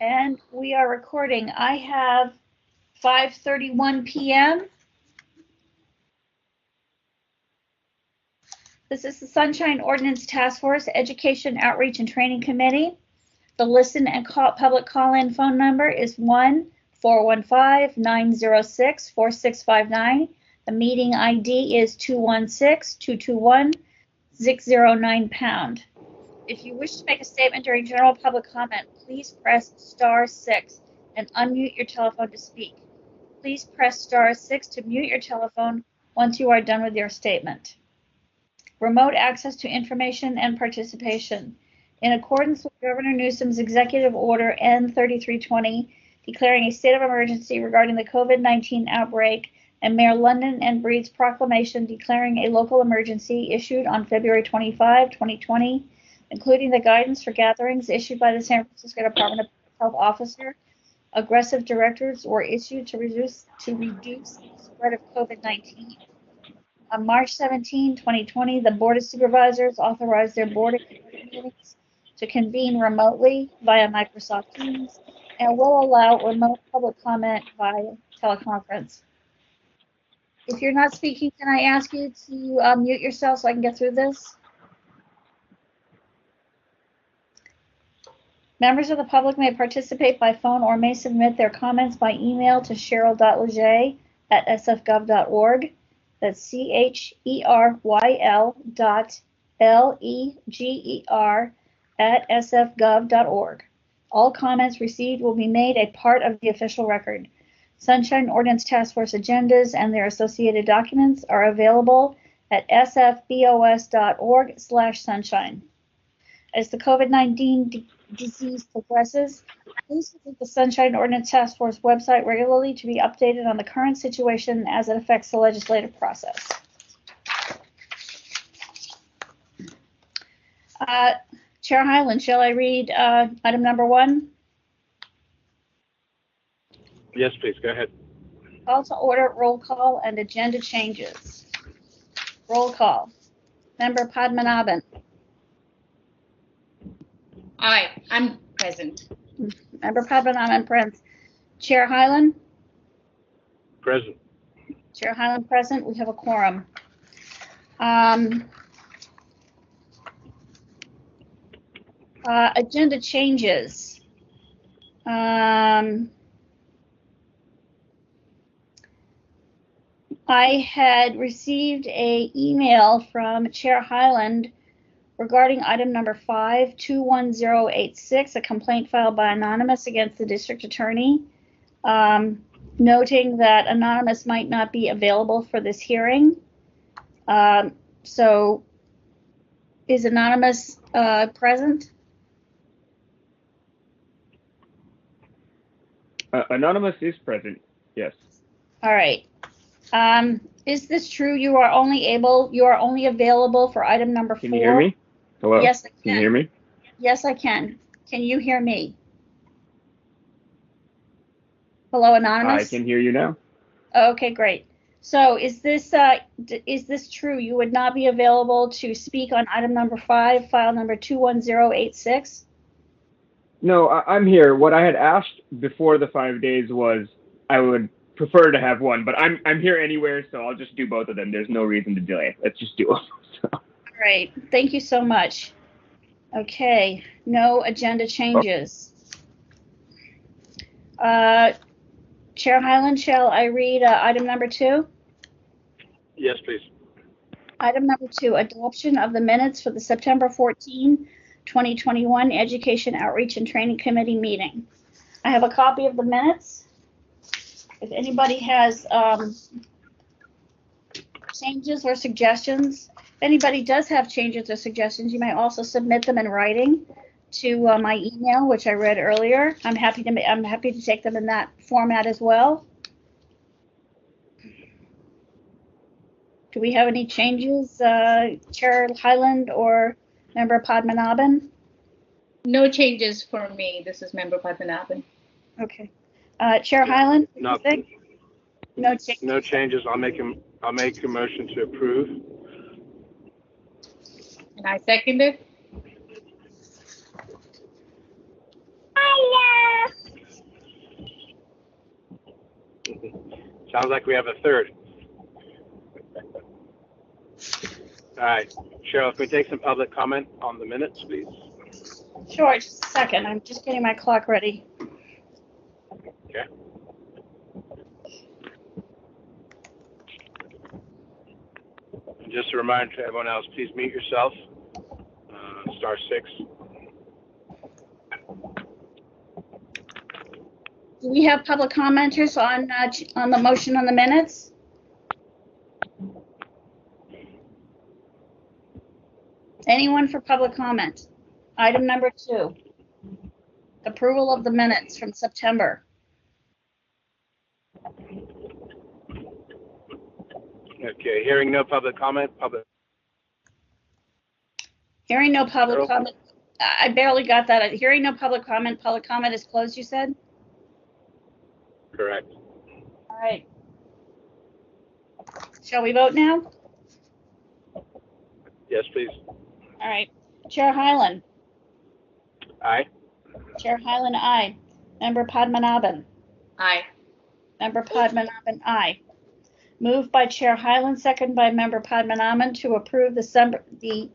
And we are recording. I have 5:31 p.m. This is the Sunshine Ordinance Task Force Education Outreach and Training Committee. The listen and public call-in phone number is 1-415-906-4659. The meeting ID is 216-221-609#. If you wish to make a statement during general public comment, please press *6 and unmute your telephone to speak. Please press *6 to mute your telephone once you are done with your statement. Remote access to information and participation. In accordance with Governor Newsom's Executive Order N3320, declaring a state of emergency regarding the COVID-19 outbreak, and Mayor London and Breed's proclamation declaring a local emergency issued on February 25, 2020, including the guidance for gatherings issued by the San Francisco Department of Health officer, aggressive directives were issued to reduce the spread of COVID-19. On March 17, 2020, the Board of Supervisors authorized their board meetings to convene remotely via Microsoft Teams and will allow remote public comment via teleconference. If you're not speaking, can I ask you to mute yourself so I can get through this? Members of the public may participate by phone or may submit their comments by email to cheryl.leger@sfgov.org. That's CHERYL.LEGER@sfgov.org. All comments received will be made a part of the official record. Sunshine Ordinance Task Force agendas and their associated documents are available at sfbos.org/sunshine. As the COVID-19 disease progresses, please visit the Sunshine Ordinance Task Force website regularly to be updated on the current situation as it affects the legislative process. Chair Hyland, shall I read item number 1? Yes, please, go ahead. Call to order, roll call, and agenda changes. Roll call. Member Padmanabhan. Aye, I'm present. Member Padmanabhan, present. Chair Hyland? Present. Chair Hyland, present. We have a quorum. Agenda changes. I had received an email from Chair Hyland regarding item number 5, 21086, a complaint filed by Anonymous against the district attorney, noting that Anonymous might not be available for this hearing. So is Anonymous present? Anonymous is present, yes. All right. Is this true? You are only available for item number 4? Can you hear me? Hello? Yes, I can. Can you hear me? Yes, I can. Can you hear me? Hello, Anonymous? I can hear you now. Okay, great. So is this true? You would not be available to speak on item number 5, file number 21086? No, I'm here. What I had asked before the 5 days was I would prefer to have one, but I'm here anywhere, so I'll just do both of them. There's no reason to delay. Let's just do them. All right. Thank you so much. Okay. No agenda changes. Chair Hyland, shall I read item number 2? Yes, please. Item number 2, adoption of the minutes for the September 14, 2021 Education Outreach and Training Committee meeting. I have a copy of the minutes. If anybody has changes or suggestions, if anybody does have changes or suggestions, you may also submit them in writing to my email, which I read earlier. I'm happy to take them in that format as well. Do we have any changes, Chair Hyland or Member Padmanabhan? No changes for me. This is Member Padmanabhan. Okay. Chair Hyland? Nothing. No changes. No changes. I'll make a motion to approve. And I second it. Hiya. Sounds like we have a third. All right, Cheryl, if we take some public comment on the minutes, please. Sure, just a second. I'm just getting my clock ready. Okay. And just a reminder to everyone else, please mute yourself. Star 6. Do we have public commenters on the motion on the minutes? Anyone for public comment? Item number 2, approval of the minutes from September. Okay, hearing no public comment, Hearing no public Cheryl? comment. I barely got that. Hearing no public comment is closed, you said? correct. All right. Shall we vote now? Yes, please. All right. Chair Hyland. Aye. Chair Hyland, aye. Member Padmanabhan. Aye. Member Padmanabhan, aye. Moved by Chair Hyland, second by Member Padmanabhan to approve the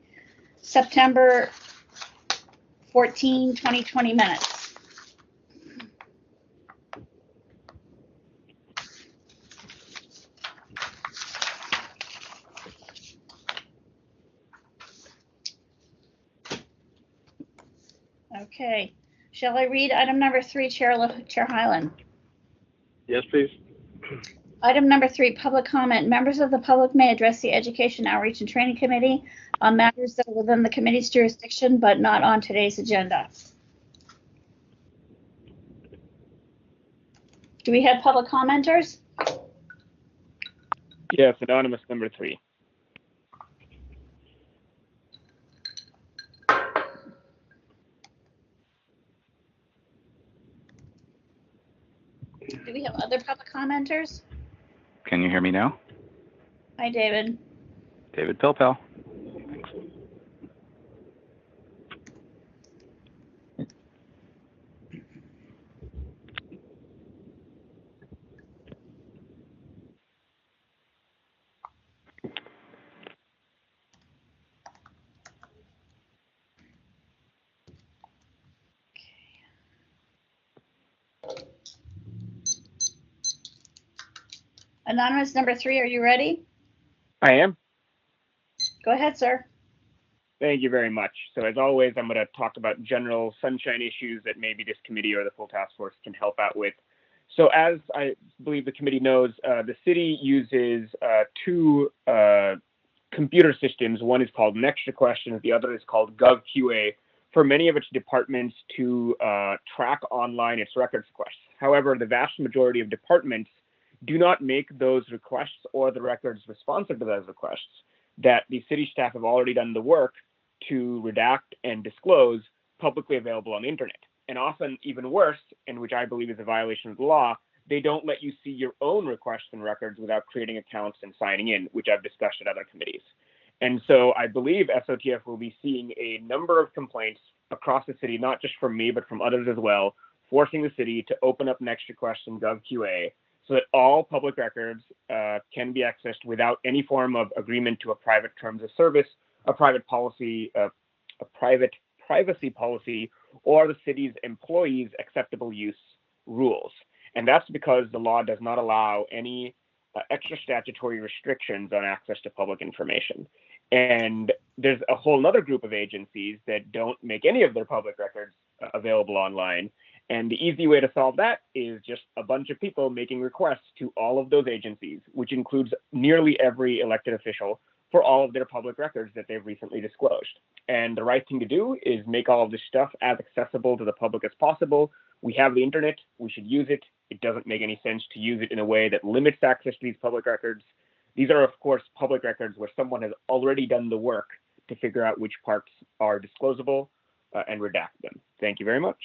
September 14, 2020 minutes. Okay. Shall I read item number 3, Chair Hyland? Yes, please. Item number 3, public comment. Members of the public may address the Education, Outreach, and Training Committee on matters that are within the committee's jurisdiction, but not on today's agenda. Do we have public commenters? Yes, anonymous number 3. Do we have other public commenters? Can you hear me now? Hi, David. David Pilpel. Thanks. Anonymous number 3, are you ready? I am. Go ahead, sir. Thank you very much. So as always, I'm going to talk about general sunshine issues that maybe this committee or the full task force can help out with. So as I believe the committee knows, the city uses 2 computer systems. One is called Next Questions, the other is called GovQA, for many of its departments to track online its records requests. However, the vast majority of departments do not make those requests or the records responsive to those requests that the city staff have already done the work to redact and disclose publicly available on the internet. And often even worse, and which I believe is a violation of the law, they don't let you see your own requests and records without creating accounts and signing in, which I've discussed at other committees. And so I believe SOTF will be seeing a number of complaints across the city, not just from me, but from others as well, forcing the city to open up Next Request in GovQA so that all public records can be accessed without any form of agreement to a private terms of service, a private policy, a private privacy policy, or the city's employees' acceptable use rules. And that's because the law does not allow any extra statutory restrictions on access to public information. And there's a whole other group of agencies that don't make any of their public records available online. And the easy way to solve that is just a bunch of people making requests to all of those agencies, which includes nearly every elected official, for all of their public records that they've recently disclosed. And the right thing to do is make all of this stuff as accessible to the public as possible. We have the internet, we should use it. It doesn't make any sense to use it in a way that limits access to these public records. These are, of course, public records where someone has already done the work to figure out which parts are disclosable and redact them. Thank you very much.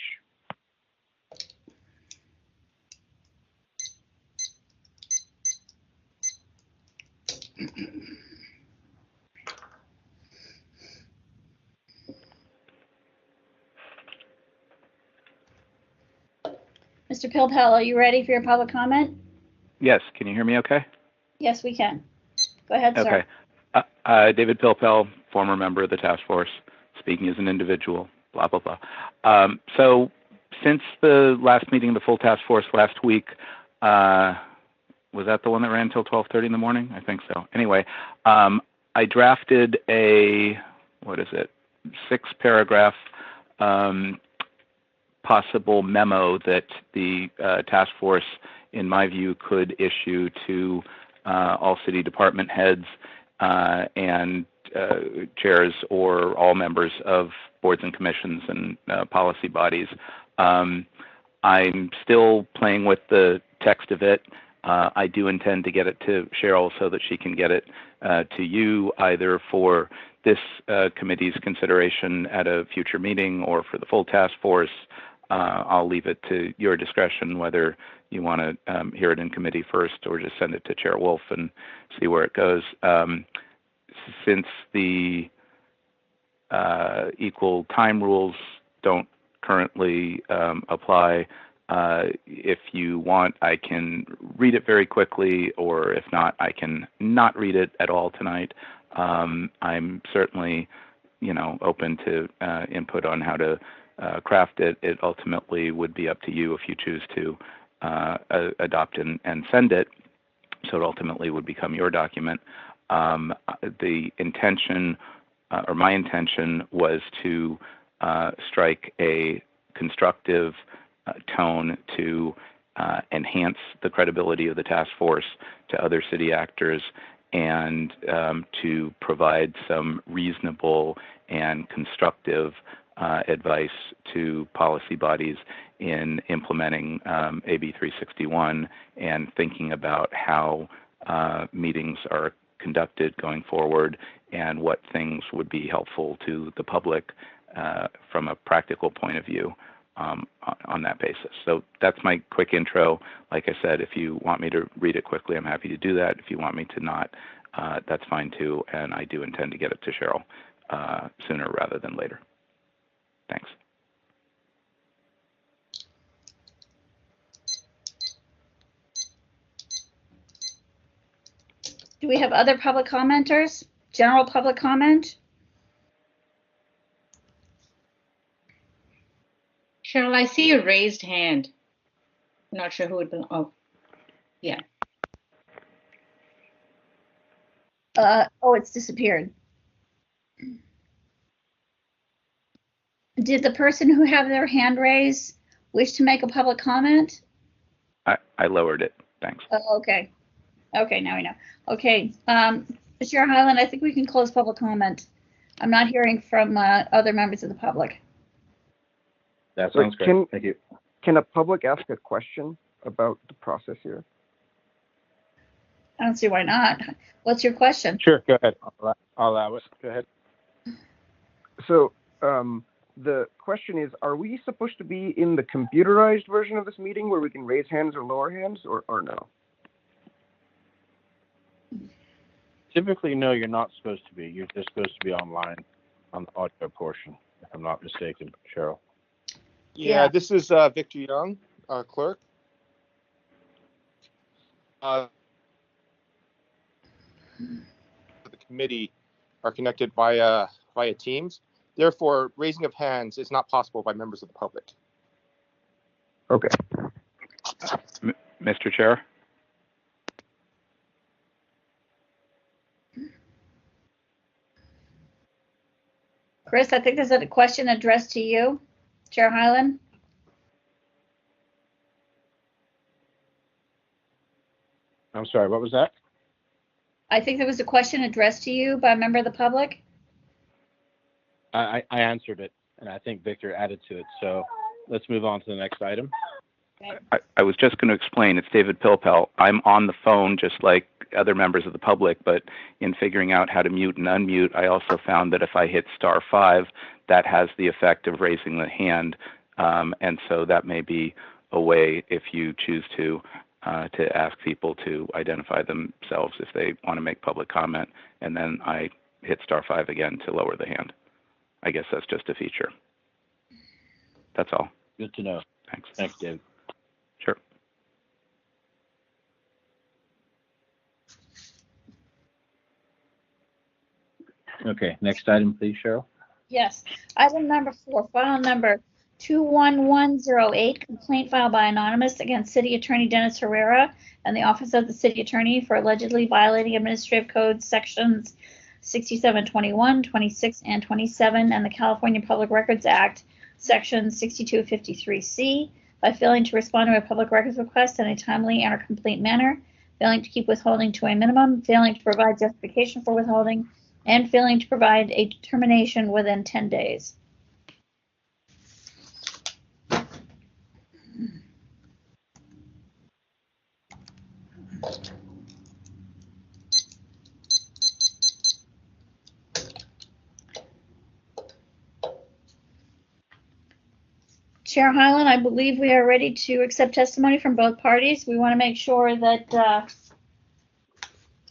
Mr. Pilpel, are you ready for your public comment? Yes, Can you hear me okay? Yes, we can. Go ahead, sir. Okay. David Pilpel, former member of the task force, speaking as an individual, blah, blah, blah. So since the last meeting of the full task force last week, was that the one that ran until 12:30 in the morning? I think so. Anyway, I drafted a, 6-paragraph possible memo that the task force, in my view, could issue to all city department heads and chairs or all members of boards and commissions and policy bodies. I'm still playing with the text of it. I do intend to get it to Cheryl so that she can get it to you, either for this committee's consideration at a future meeting or for the full task force. I'll leave it to your discretion whether you want to hear it in committee first or just send it to Chair Wolf and see where it goes. Since the equal time rules don't currently apply, if you want, I can read it very quickly, or if not, I can not read it at all tonight. I'm certainly, open to input on how to craft it. It ultimately would be up to you if you choose to adopt and send it. So it ultimately would become your document. The intention, or my intention, was to strike a constructive tone to enhance the credibility of the task force to other city actors, and to provide some reasonable and constructive advice to policy bodies in implementing AB 361 and thinking about how meetings are conducted going forward and what things would be helpful to the public from a practical point of view on that basis. So that's my quick intro. Like I said, if you want me to read it quickly, I'm happy to do that. If you want me to not, that's fine too, and I do intend to get it to Cheryl sooner rather than later. Thanks. Do we have other public commenters? General public comment? Cheryl, I see a raised hand. I'm not sure who it belongs. Oh, yeah. Oh, it's disappeared. Did the person who have their hand raised wish to make a public comment? I lowered it. Thanks. Oh, okay. Okay, now we know. Okay, Chair Hyland, I think we can close public comment. I'm not hearing from other members of the public. That sounds great. Thank you. Can a public ask a question about the process here? I don't see why not. What's your question? Sure, go ahead. I'll allow it. Go ahead. So the question is, are we supposed to be in the computerized version of this meeting where we can raise hands or lower hands, or no? Typically, no, you're not supposed to be. You're just supposed to be online on the audio portion, if I'm not mistaken, Cheryl. Yeah, this is Victor Young, clerk. The committee are connected via Teams. Therefore, raising of hands is not possible by members of the public. Okay. Mr. Chair? Chris, I think there's a question addressed to you, Chair Hyland. I'm sorry, what was that? I think there was a question addressed to you by a member of the public. I answered it, and I think Victor added to it. So let's move on to the next item. Okay. I was just going to explain. It's David Pilpel. I'm on the phone just like other members of the public, but in figuring out how to mute and unmute, I also found that if I hit *5, that has the effect of raising the hand. And so that may be a way, if you choose to ask people to identify themselves if they want to make public comment, and then I hit *5 again to lower the hand. I guess that's just a feature. That's all. Good to know. Thanks. Thanks, David. Sure. Okay, next item, please, Cheryl. Yes. Item number 4, file number 21108, complaint filed by Anonymous against City Attorney Dennis Herrera and the Office of the City Attorney for allegedly violating Administrative Code sections 6721, 26, and 27, and the California Public Records Act, section 6253C, by failing to respond to a public records request in a timely and or complete manner, failing to keep withholding to a minimum, failing to provide justification for withholding, and failing to provide a determination within 10 days. Chair Hyland, I believe we are ready to accept testimony from both parties. We want to make sure that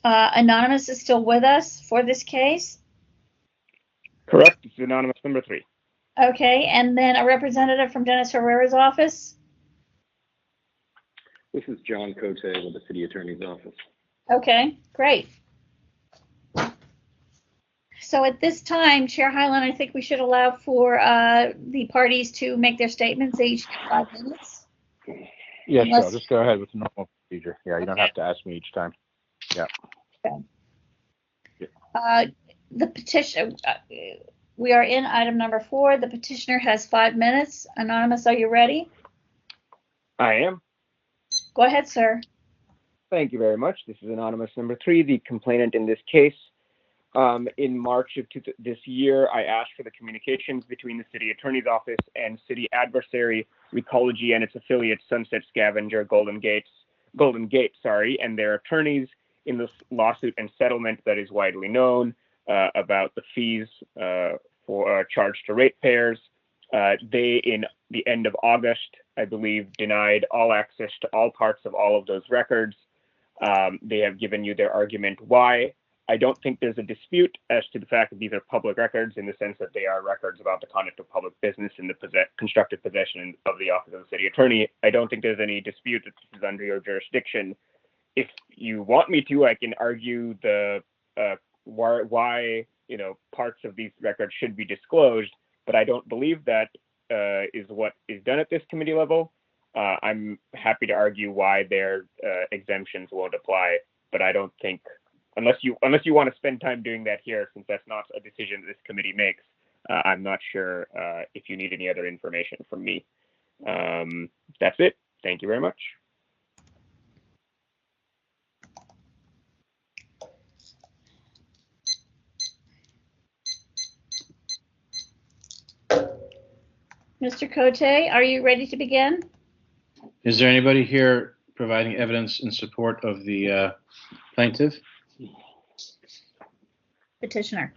Anonymous is still with us for this case. Correct. It's Anonymous number 3. Okay, and then a representative from Dennis Herrera's office. This is John Cote with the City Attorney's Office. Okay, great. So at this time, Chair Hyland, I think we should allow for the parties to make their statements. They each get 5 minutes. Yes, Unless- Cheryl, just go ahead with the normal procedure. Yeah, you don't Okay. have to ask me each time. Yeah. The petition, we are in item number 4. The petitioner has 5 minutes. Anonymous, are you ready? I am. Go ahead, sir. Thank you very much. This is Anonymous number 3, the complainant in this case. In March of this year, I asked for the communications between the City Attorney's Office and City Adversary Recology and its affiliate Sunset Scavenger Golden Gate, and their attorneys in this lawsuit and settlement that is widely known about the fees for charged to ratepayers. They, in the end of August, I believe, denied all access to all parts of all of those records. They have given you their argument why. I don't think there's a dispute as to the fact that these are public records in the sense that they are records about the conduct of public business in the constructive possession of the Office of the City Attorney. I don't think there's any dispute that this is under your jurisdiction. If you want me to, I can argue the why parts of these records should be disclosed, but I don't believe that is what is done at this committee level. I'm happy to argue why their exemptions won't apply, but I don't think, unless you want to spend time doing that here, since that's not a decision this committee makes, I'm not sure if you need any other information from me. That's it. Thank you very much. Mr. Cote, are you ready to begin? Is there anybody here providing evidence in support of the plaintiff? Petitioner.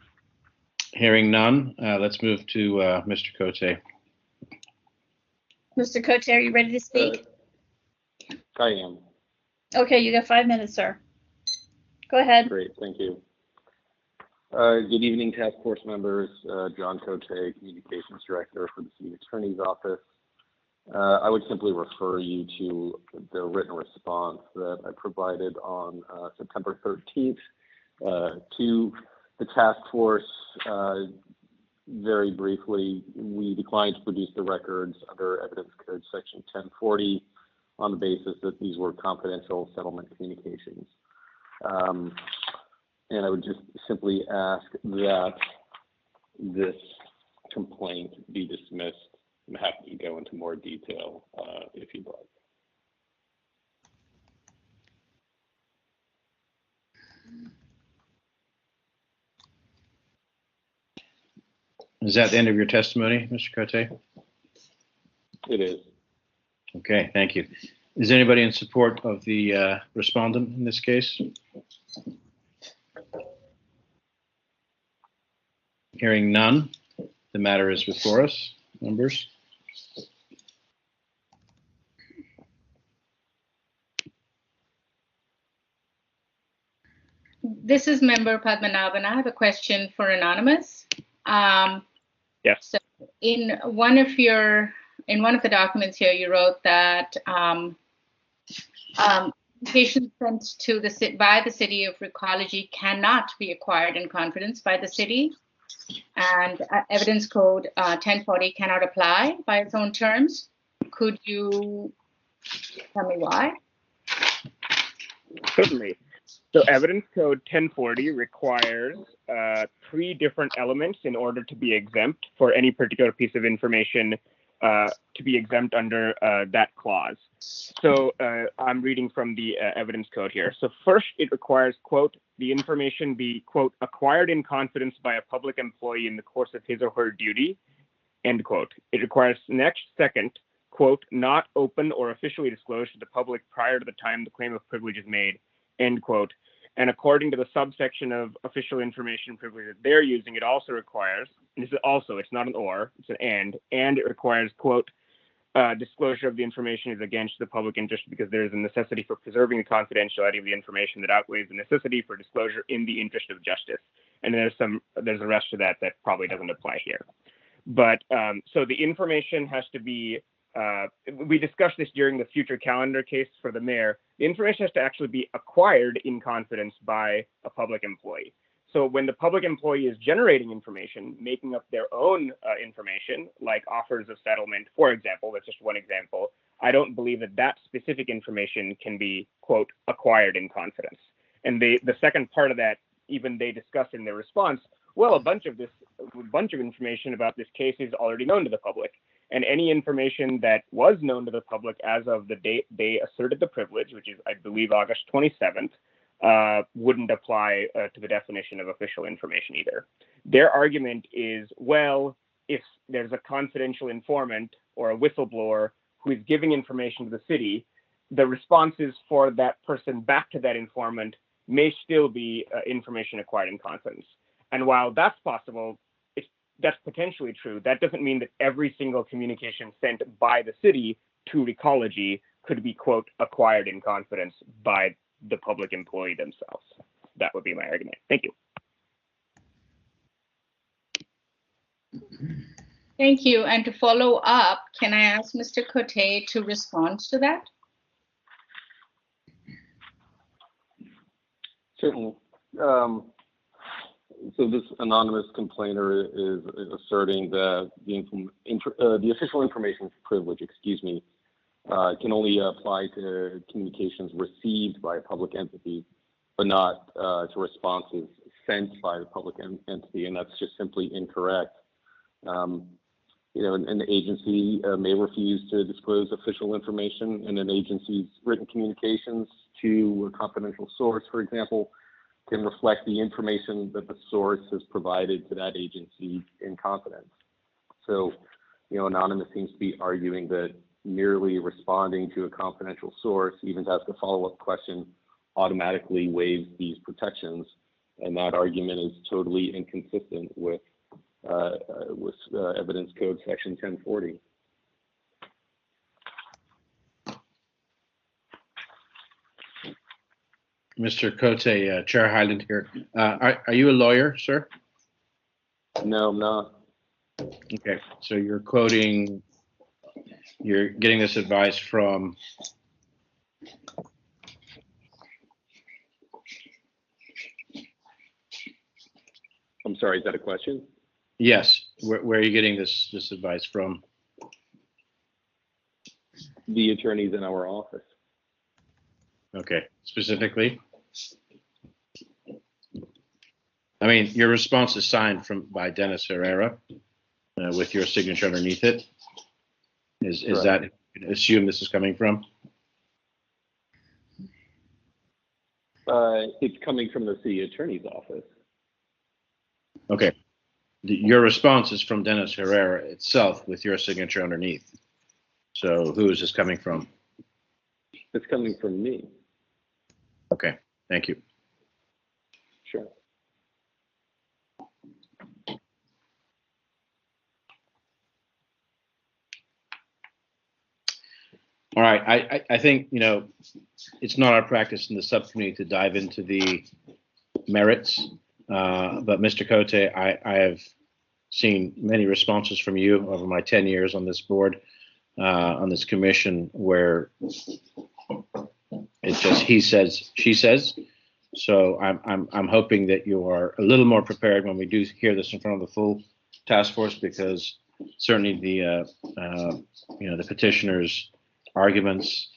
Hearing none, let's move to Mr. Cote. Mr. Cote, are you ready to speak? I am. Okay, you got 5 minutes, sir. Go ahead. Great, thank you. Good evening, task force members. John Cote, Communications Director for the City Attorney's Office. I would simply refer you to the written response that I provided on September 13th to the task force. Very briefly, we declined to produce the records under Evidence Code Section 1040 on the basis that these were confidential settlement communications. And I would just simply ask that this complaint be dismissed. I'm happy to go into more detail if you'd like. Is that the end of your testimony, Mr. Cote? It is. Okay, thank you. Is anybody in support of the respondent in this case? Hearing none, the matter is before us, members. This is Member Padmanabhan. I have a question for Anonymous. Yes. So in one of the documents here, you wrote that Communications sent to by the City of Ecology cannot be acquired in confidence by the city, and Evidence Code 1040 cannot apply by its own terms. Could you tell me why? Certainly. So Evidence Code 1040 requires 3 different elements in order to be exempt for any particular piece of information to be exempt under that clause. So I'm reading from the Evidence Code here. So first, it requires, quote, the information be, quote, acquired in confidence by a public employee in the course of his or her duty, end quote. It requires second, quote, not open or officially disclosed to the public prior to the time the claim of privilege is made, end quote. And according to the subsection of official information privilege that they're using, it also requires, and this is also, it's not an or, it's an and it requires, quote, disclosure of the information is against the public interest because there is a necessity for preserving the confidentiality of the information that outweighs the necessity for disclosure in the interest of justice. And there's a rest to that probably doesn't apply here. But so the information has to be, we discussed this during the future calendar case for the mayor. The information has to actually be acquired in confidence by a public employee. So when the public employee is generating information, making up their own information, like offers of settlement, for example, that's just one example, I don't believe that that specific information can be, quote, acquired in confidence. And the second part of that, even they discuss in their response, well, a bunch of information about this case is already known to the public. And any information that was known to the public as of the date they asserted the privilege, which is, I believe, August 27th, wouldn't apply to the definition of official information either. Their argument is, well, if there's a confidential informant or a whistleblower who is giving information to the city, the responses for that person back to that informant may still be information acquired in confidence. And while that's possible, that's potentially true. That doesn't mean that every single communication sent by the city to Ecology could be, quote, acquired in confidence by the public employee themselves. That would be my argument. Thank you. Thank you. And to follow up, can I ask Mr. Cote to respond to that? Certainly. So this anonymous complainer is asserting that the official information privilege, can only apply to communications received by a public entity, but not to responses sent by the public entity, and that's just simply incorrect. An agency may refuse to disclose official information, and an agency's written communications to a confidential source, for example, can reflect the information that the source has provided to that agency in confidence. So, Anonymous seems to be arguing that merely responding to a confidential source, even as a follow-up question, automatically waives these protections, and that argument is totally inconsistent with Evidence Code Section 1040. Mr. Cote, Chair Hyland here. Are you a lawyer, sir? No, I'm not. Okay, so you're getting this advice from I'm sorry, is that a question? Yes. Where are you getting this advice from? The attorneys in our office. Okay, specifically? I mean, your response is signed by Dennis Herrera with your signature underneath it. Is that, assume this is coming from? It's coming from the city attorney's office. Okay. Your response is from Dennis Herrera itself with your signature underneath. So who is this coming from? It's coming from me. Okay, thank you. Sure. All right, I think, it's not our practice in the subcommittee to dive into the merits, but Mr. Cote, I have seen many responses from you over my 10 years on this board, on this commission, where It's just he says, she says. So I'm hoping that you are a little more prepared when we do hear this in front of the full task force, because certainly the the petitioner's arguments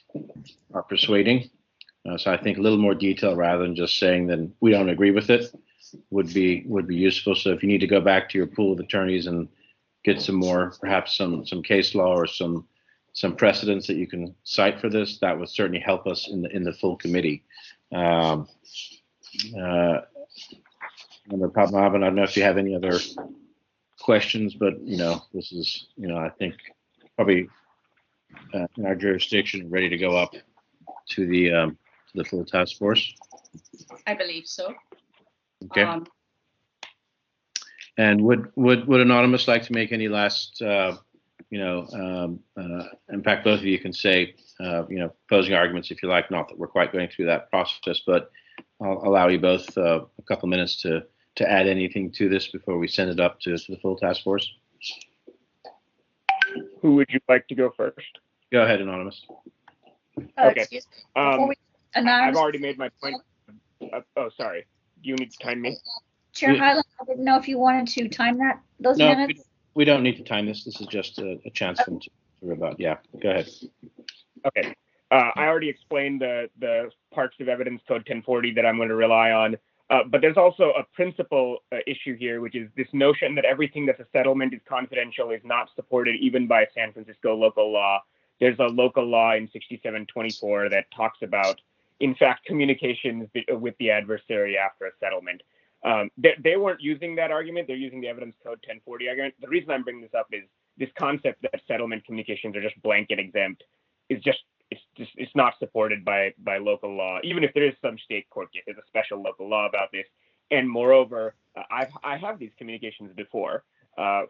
are persuading. So I think a little more detail rather than just saying that we don't agree with it would be useful. So if you need to go back to your pool of attorneys and get some more, perhaps some case law or some precedents that you can cite for this, that would certainly help us in the full committee. Member Padmanabhan, I don't know if you have any other questions, but this is I think probably in our jurisdiction, ready to go up to the full task force. I believe so. Okay. And would Anonymous like to make any last, in fact, both of you can say, closing arguments if you like, not that we're quite going through that process, but I'll allow you both a couple minutes to add anything to this before we send it up to the full task force. Who would you like to go first? Go ahead, Anonymous. Okay. Excuse me. Before we, Anonymous, I've already made my point. Sorry. Do you need to time me? Chair Highland, I didn't know if you wanted to time those No, minutes. we don't need to time this. This is just a chance for them to rebut. Yeah, go ahead. Okay. I already explained the parts of Evidence Code 1040 that I'm going to rely on. But there's also a principal issue here, which is this notion that everything that's a settlement is confidential is not supported even by San Francisco local law. There's a local law in 6724 that talks about, in fact, communications with the adversary after a settlement. They weren't using that argument. They're using the Evidence Code 1040 argument. The reason I'm bringing this up is this concept that settlement communications are just blanket exempt is it's not supported by local law, even if there is some state court case. There's a special local law about this. And moreover, I have these communications before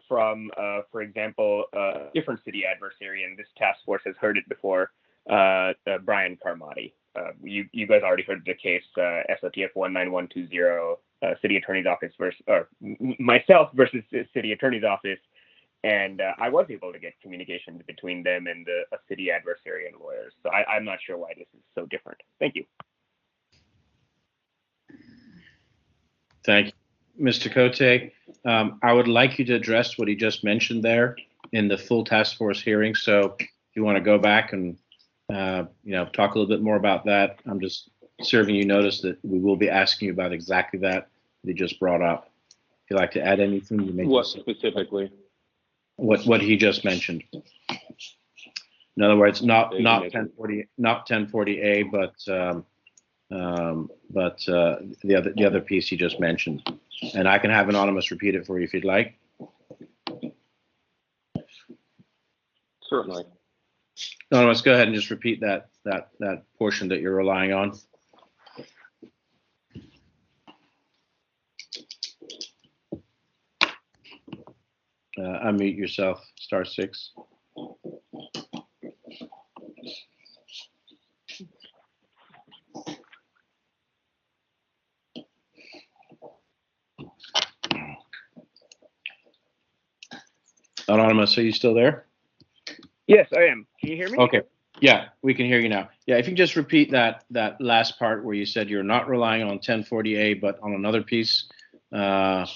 from, for example, a different city adversary, and this task force has heard it before, Brian Carmody. You guys already heard the case, SOTF 19120, city attorney's office versus, or myself versus city attorney's office. And I was able to get communications between them and a city adversary and lawyers. So I'm not sure why this is so different. Thank you. Thank you. Mr. Cote, I would like you to address what he just mentioned there in the full task force hearing. So if you want to go back and talk a little bit more about that, I'm just serving you notice that we will be asking you about exactly that you just brought up. If you'd like to add anything, you may. What specifically? What he just mentioned. In other words, not 1040A, but the other piece he just mentioned. And I can have Anonymous repeat it for you if you'd like. Certainly. Anonymous, go ahead and just repeat that portion that you're relying on. Unmute yourself, *6. Anonymous, are you still there? Yes, I am. Can you hear me? Okay. Yeah, we can hear you now. Yeah, if you just repeat that last part where you said you're not relying on 1040A, but on another piece that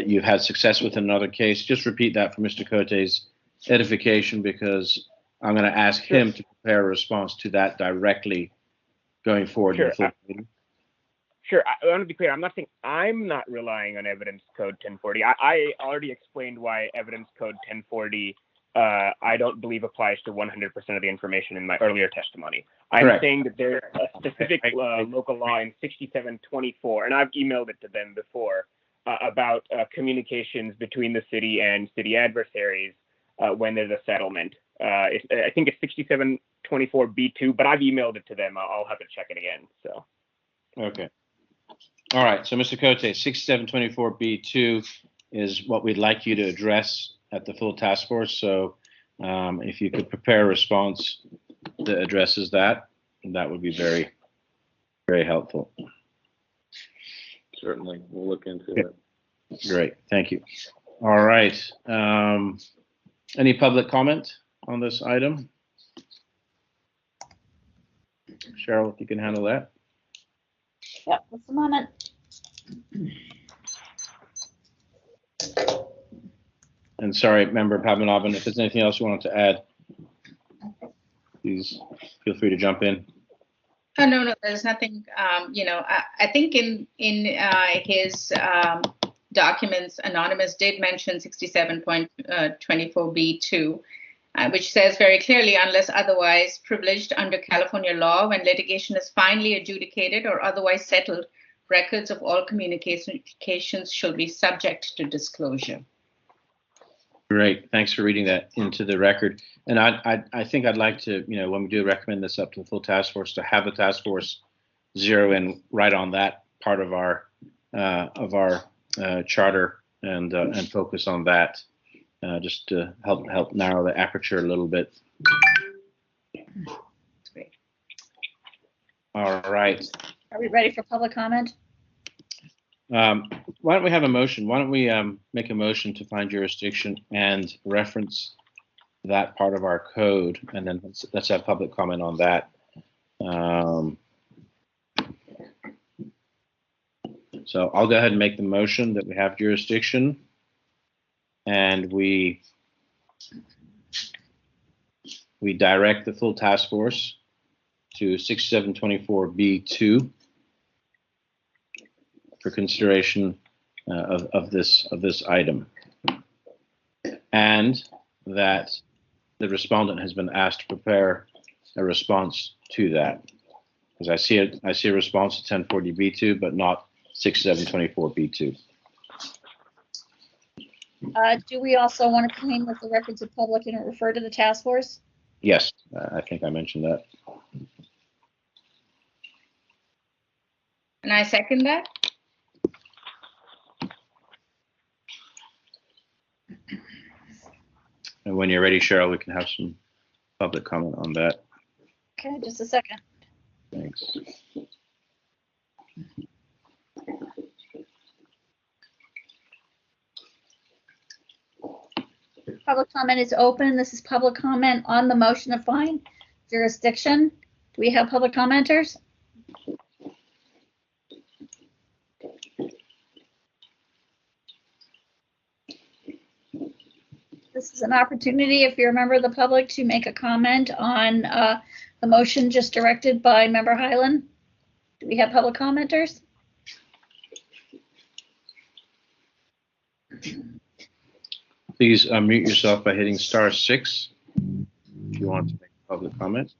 you've had success with in another case. Just repeat that for Mr. Cote's edification, because I'm going to ask him to prepare a response to that directly going forward. Sure. Sure. I want to be clear. I'm not saying I'm not relying on Evidence Code 1040. I already explained why Evidence Code 1040 I don't believe applies to 100% of the information in my earlier testimony. I'm Correct. saying that there's a specific local law in 6724, and I've emailed it to them before, about communications between the city and city adversaries when there's a settlement. I think it's 6724B2, but I've emailed it to them. I'll have to check it again. So. Okay. All right. So, Mr. Cote, 6724B2 is what we'd like you to address at the full task force. So if you could prepare a response that addresses that, that would be very, very helpful. Certainly. We'll look into it. Great. Thank you. All right. Any public comment on this item? Cheryl, if you can handle that. Yep, just a moment. And sorry, Member Padmanabhan, if there's anything else you wanted to add, please feel free to jump in. Oh, no, there's nothing. I think in his documents, Anonymous did mention 67.24B2, which says very clearly, unless otherwise privileged under California law, when litigation is finally adjudicated or otherwise settled, records of all communications shall be subject to disclosure. Great. Thanks for reading that into the record. And I think I'd like to, when we do recommend this up to the full task force, to have the task force zero in right on that part of our charter and focus on that, just to help narrow the aperture a little bit. That's great. All right. Are we ready for public comment? Why don't we have a motion? Why don't we make a motion to find jurisdiction and reference that part of our code, and then let's have public comment on that. So I'll go ahead and make the motion that we have jurisdiction, and we direct the full task force to 6724B2 for consideration of this item, and that the respondent has been asked to prepare a response to that, because I see a response to 1040B2, but not 6724B2. Do we also want to claim with the records of public and refer to the task force? Yes, I think I mentioned that. And I second that. And when you're ready, Cheryl, we can have some public comment on that. Okay, just a second. Thanks. Public comment is open. This is public comment on the motion to find jurisdiction. Do we have public commenters? This is an opportunity, if you're a member of the public, to make a comment on the motion just directed by Member Hyland. Do we have public commenters? Please unmute yourself by hitting *6 if you want to make a public comment.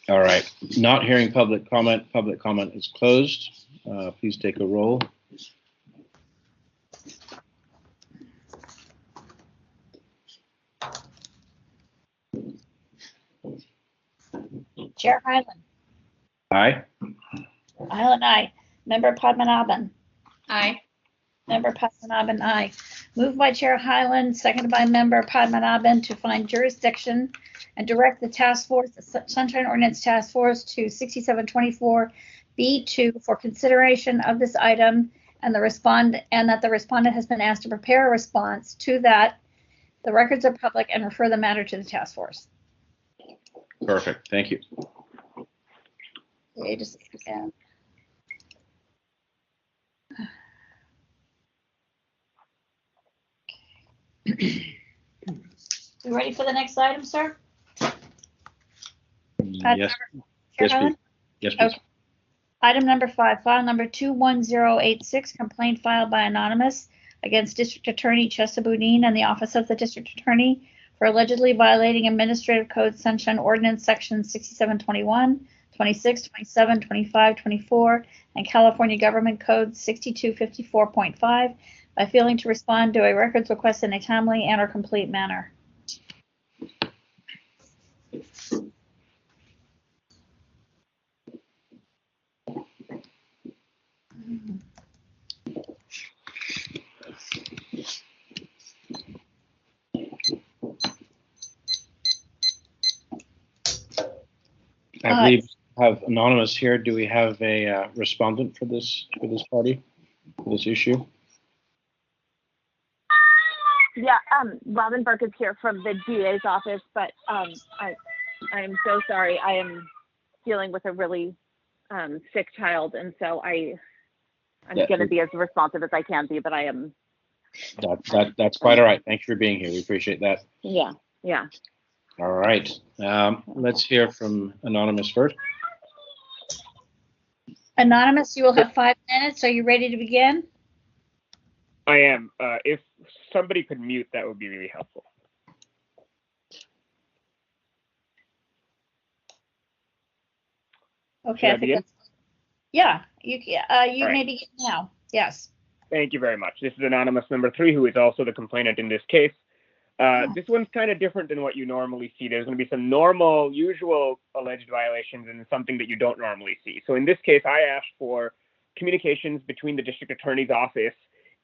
All right, not hearing public comment. Public comment is closed. Please take a roll. Chair Hyland. Aye. Hyland, aye. Member Padmanabhan. Aye. Member Padmanabhan, aye. Moved by Chair Hyland, seconded by Member Padmanabhan to find jurisdiction and direct the task force, the Sunshine Ordinance Task Force, to 6724B2 for consideration of this item, and that the respondent has been asked to prepare a response to that. The records are public and refer the matter to the task force. Perfect. Thank you. Okay, just a second. You ready for the next item, sir? Yes. Yes, please. Yes, please. Okay. Item number 5, file number 21086, complaint filed by Anonymous against District Attorney Chesa Boudin and the Office of the District Attorney for allegedly violating Administrative Code Sunshine Ordinance Sections 6721, 26, 27, 25, 24, and California Government Code 6254.5 by failing to respond to a records request in a timely and or complete manner. I believe we have Anonymous here. Do we have a respondent for this party, for this issue? Yeah, Robin Burke is here from the DA's office, but I'm so sorry. I am dealing with a really sick child, and so I'm going to be as responsive as I can be, but I am. That's quite all right. Thank you for being here. We appreciate that. Yeah. All right. Let's hear from Anonymous first. Anonymous, you will have 5 minutes. Are you ready to begin? I am. If somebody could mute, that would be really helpful. Okay, I think that's, yeah, you may begin now. Yes. Thank you very much. This is Anonymous number 3, who is also the complainant in this case. This one's kind of different than what you normally see. There's going to be some normal, usual alleged violations and something that you don't normally see. So in this case, I asked for communications between the district attorney's office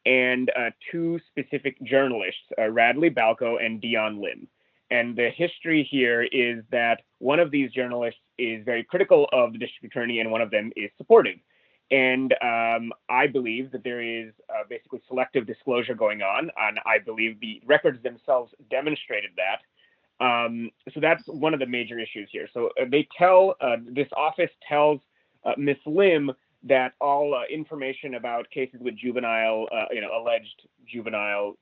and 2 specific journalists, Radley Balco and Dion Lim. And the history here is that one of these journalists is very critical of the district attorney and one of them is supportive. And I believe that there is basically selective disclosure going on, and I believe the records themselves demonstrated that. So that's one of the major issues here. So they tell, this office tells Ms. Lim that all information about cases with juvenile, alleged juvenile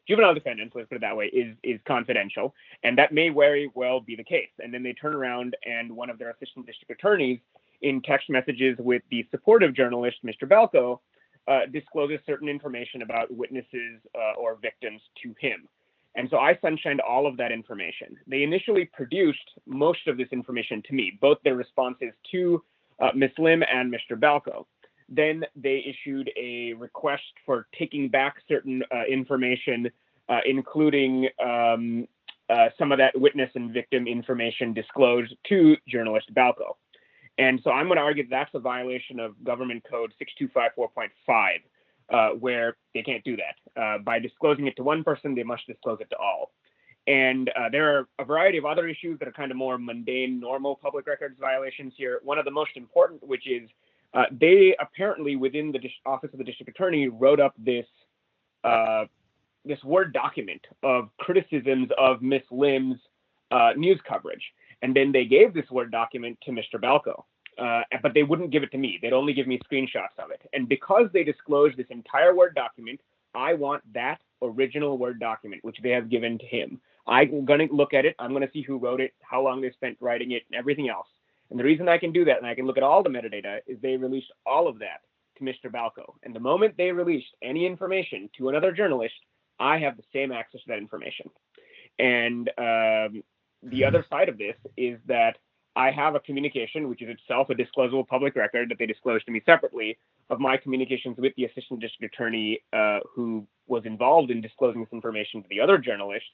defendants, let's put it that way, is confidential, and that may very well be the case. And then they turn around and one of their assistant district attorneys, in text messages with the supportive journalist, Mr. Balco, discloses certain information about witnesses or victims to him. And so I sunshined all of that information. They initially produced most of this information to me, both their responses to Ms. Lim and Mr. Balco. Then they issued a request for taking back certain information, including some of that witness and victim information disclosed to journalist Balco. And so I'm going to argue that that's a violation of Government Code 6254.5, where they can't do that. By disclosing it to one person, they must disclose it to all. And there are a variety of other issues that are kind of more mundane, normal public records violations here. One of the most important, which is they apparently within the office of the district attorney wrote up this Word document of criticisms of Ms. Lim's news coverage. And then they gave this Word document to Mr. Balco, but they wouldn't give it to me. They'd only give me screenshots of it. And because they disclosed this entire Word document, I want that original Word document, which they have given to him. I'm going to look at it. I'm going to see who wrote it, how long they spent writing it, and everything else. And the reason I can do that, and I can look at all the metadata, is they released all of that to Mr. Balco. And the moment they released any information to another journalist, I have the same access to that information. And the other side of this is that I have a communication, which is itself a disclosable public record that they disclosed to me separately, of my communications with the assistant district attorney who was involved in disclosing this information to the other journalists,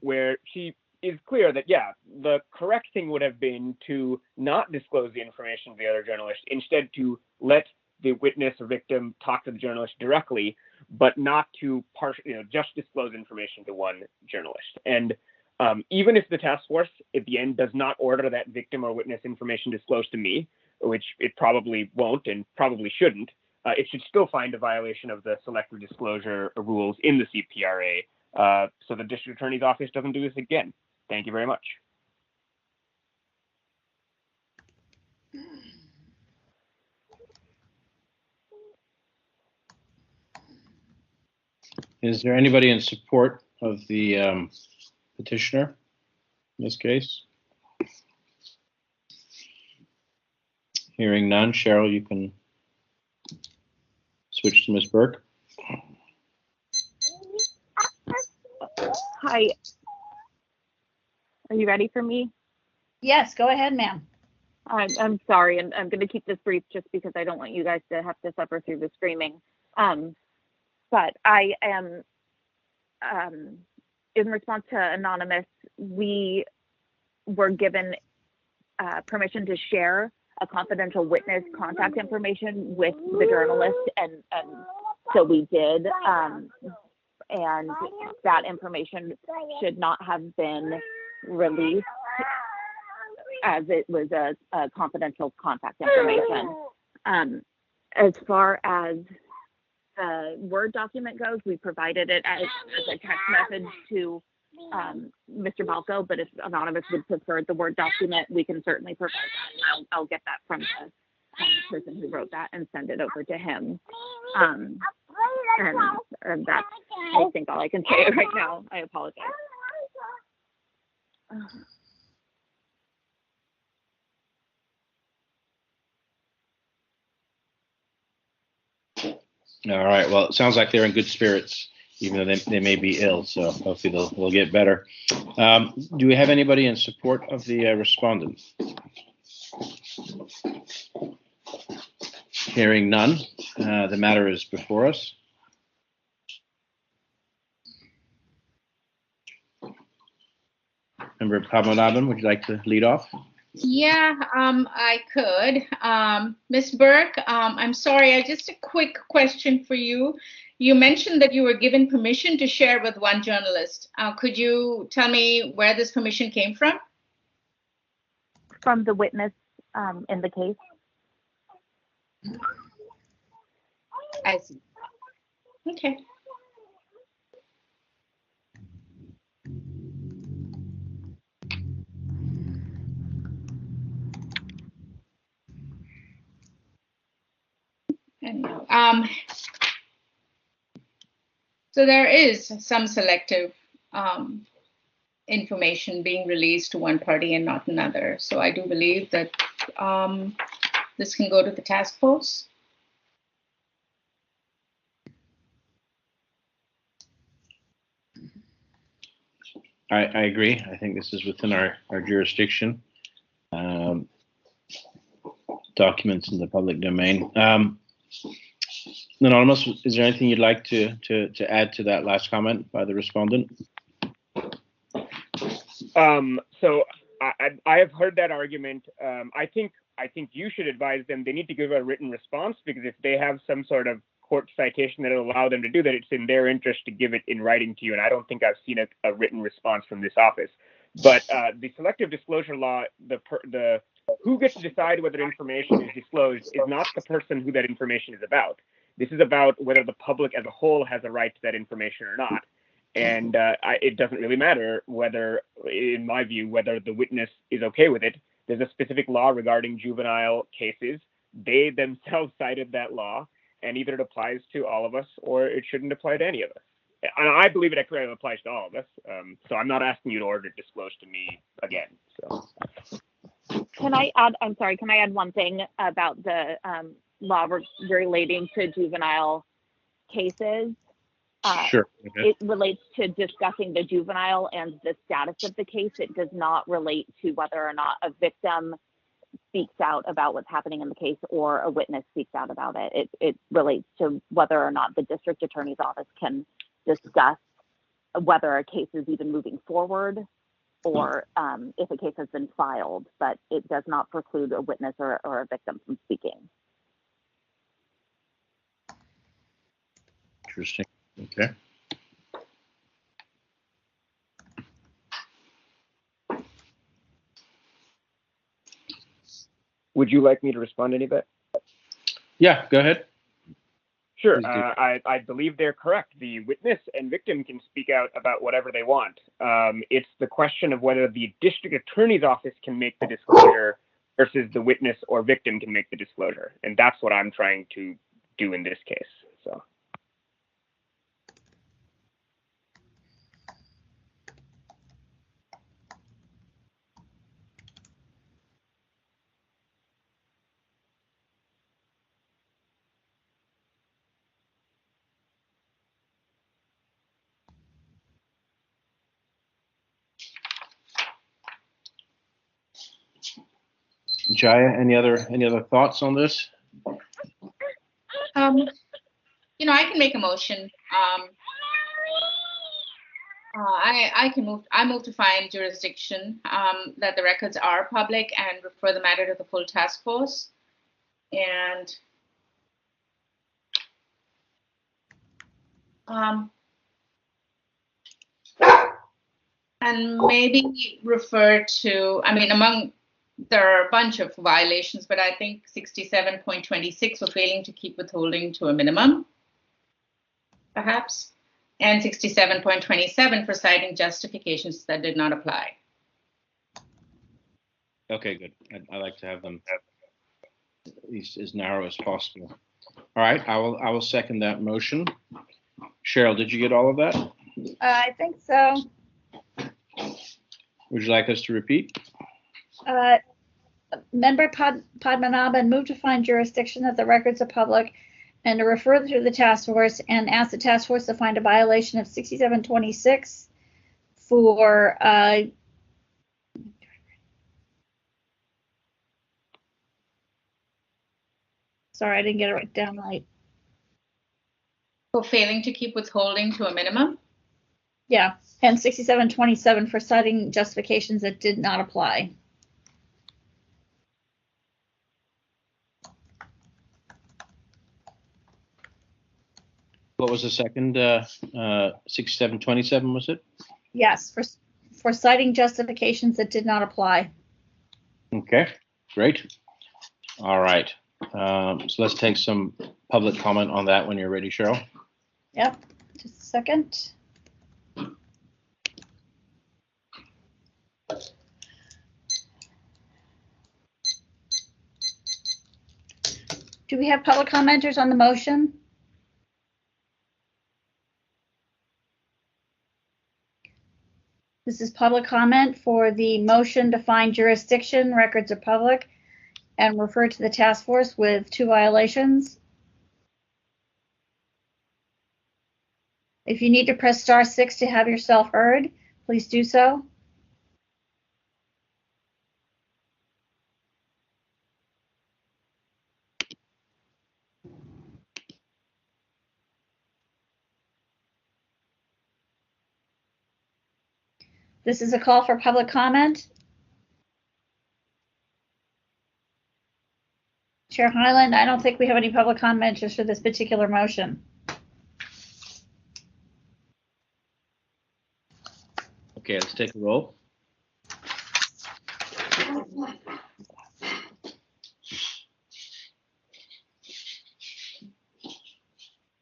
where she is clear that, yeah, the correct thing would have been to not disclose the information to the other journalist, instead to let the witness or victim talk to the journalist directly, but not to just disclose information to one journalist. And even if the task force at the end does not order that victim or witness information disclosed to me, which it probably won't and probably shouldn't, it should still find a violation of the selective disclosure rules in the CPRA, so the district attorney's office doesn't do this again. Thank you very much. Is there anybody in support of the petitioner in this case? Hearing none, Cheryl, you can switch to Ms. Burke. Hi. Are you ready for me? Yes, go ahead, ma'am. I'm sorry, and I'm going to keep this brief just because I don't want you guys to have to suffer through the screaming. But I am, in response to Anonymous, we were given permission to share a confidential witness contact information with the journalist, and so we did. And that information should not have been released, as it was a confidential contact information. As far as the Word document goes, we provided it as a text message to Mr. Balco, but if Anonymous would prefer the Word document, we can certainly provide that. I'll get that from the person who wrote that and send it over to him. And that's, I think, all I can say right now. I apologize. All right. Well, it sounds like they're in good spirits, even though they may be ill. So hopefully they'll get better. Do we have anybody in support of the respondent? Hearing none, the matter is before us. Member Padmanabhan, would you like to lead off? Yeah, I could. Ms. Burke, I'm sorry, just a quick question for you. You mentioned that you were given permission to share with one journalist. Could you tell me where this permission came from? From the witness in the case. I see. Okay. So there is some selective information being released to one party and not another. So I do believe that this can go to the task force. I agree. I think this is within our jurisdiction. Documents in the public domain. Anonymous, is there anything you'd like to add to that last comment by the respondent? So I have heard that argument. I think you should advise them they need to give a written response, because if they have some sort of court citation that will allow them to do that, it's in their interest to give it in writing to you. And I don't think I've seen a written response from this office. But the selective disclosure law, the who gets to decide whether information is disclosed is not the person who that information is about. This is about whether the public as a whole has a right to that information or not. And it doesn't really matter whether, in my view, whether the witness is okay with it. There's a specific law regarding juvenile cases. They themselves cited that law, and either it applies to all of us or it shouldn't apply to any of us. And I believe it actually applies to all of us. So I'm not asking you to order it disclosed to me again. So. Can I add, I'm sorry, can I add one thing about the law relating to juvenile cases? Sure. Okay. It relates to discussing the juvenile and the status of the case. It does not relate to whether or not a victim speaks out about what's happening in the case or a witness speaks out about it. It relates to whether or not the district attorney's office can discuss whether a case is even moving forward or if a case has been filed, but it does not preclude a witness or a victim from speaking. Interesting. Okay. Would you like me to respond to any of that? Yeah, go ahead. Sure. I believe they're correct. The witness and victim can speak out about whatever they want. It's the question of whether the district attorney's office can make the disclosure versus the witness or victim can make the disclosure. And that's what I'm trying to do in this case. So. Jaya, any other thoughts on this? I can make a motion. I move to find jurisdiction that the records are public and refer the matter to the full task force. And maybe refer to, there are a bunch of violations, but I think 67.26 for failing to keep withholding to a minimum. perhaps, and 67.27 for citing justifications that did not apply. Okay, good. I like to have them at least as narrow as possible. All right, I will second that motion. Cheryl, did you get all of that? I think so. Would you like us to repeat? Member Padmanabhan moved to find jurisdiction that the records are public and to refer to the task force and ask the task force to find a violation of 6726 for sorry, I didn't get it down right. For failing to keep withholding to a minimum? Yeah, and 6727 for citing justifications that did not apply. What was the second? 6727 was it? Yes, for citing justifications that did not apply. Okay, great. All right. So let's take some public comment on that when you're ready, Cheryl. Yep, just a second. Do we have public commenters on the motion? This is public comment for the motion to find jurisdiction, records are public, and refer to the task force with 2 violations. If you need to press *6 to have yourself heard, please do so. This is a call for public comment. Chair Hyland, I don't think we have any public commenters for this particular motion. Okay, let's take a roll.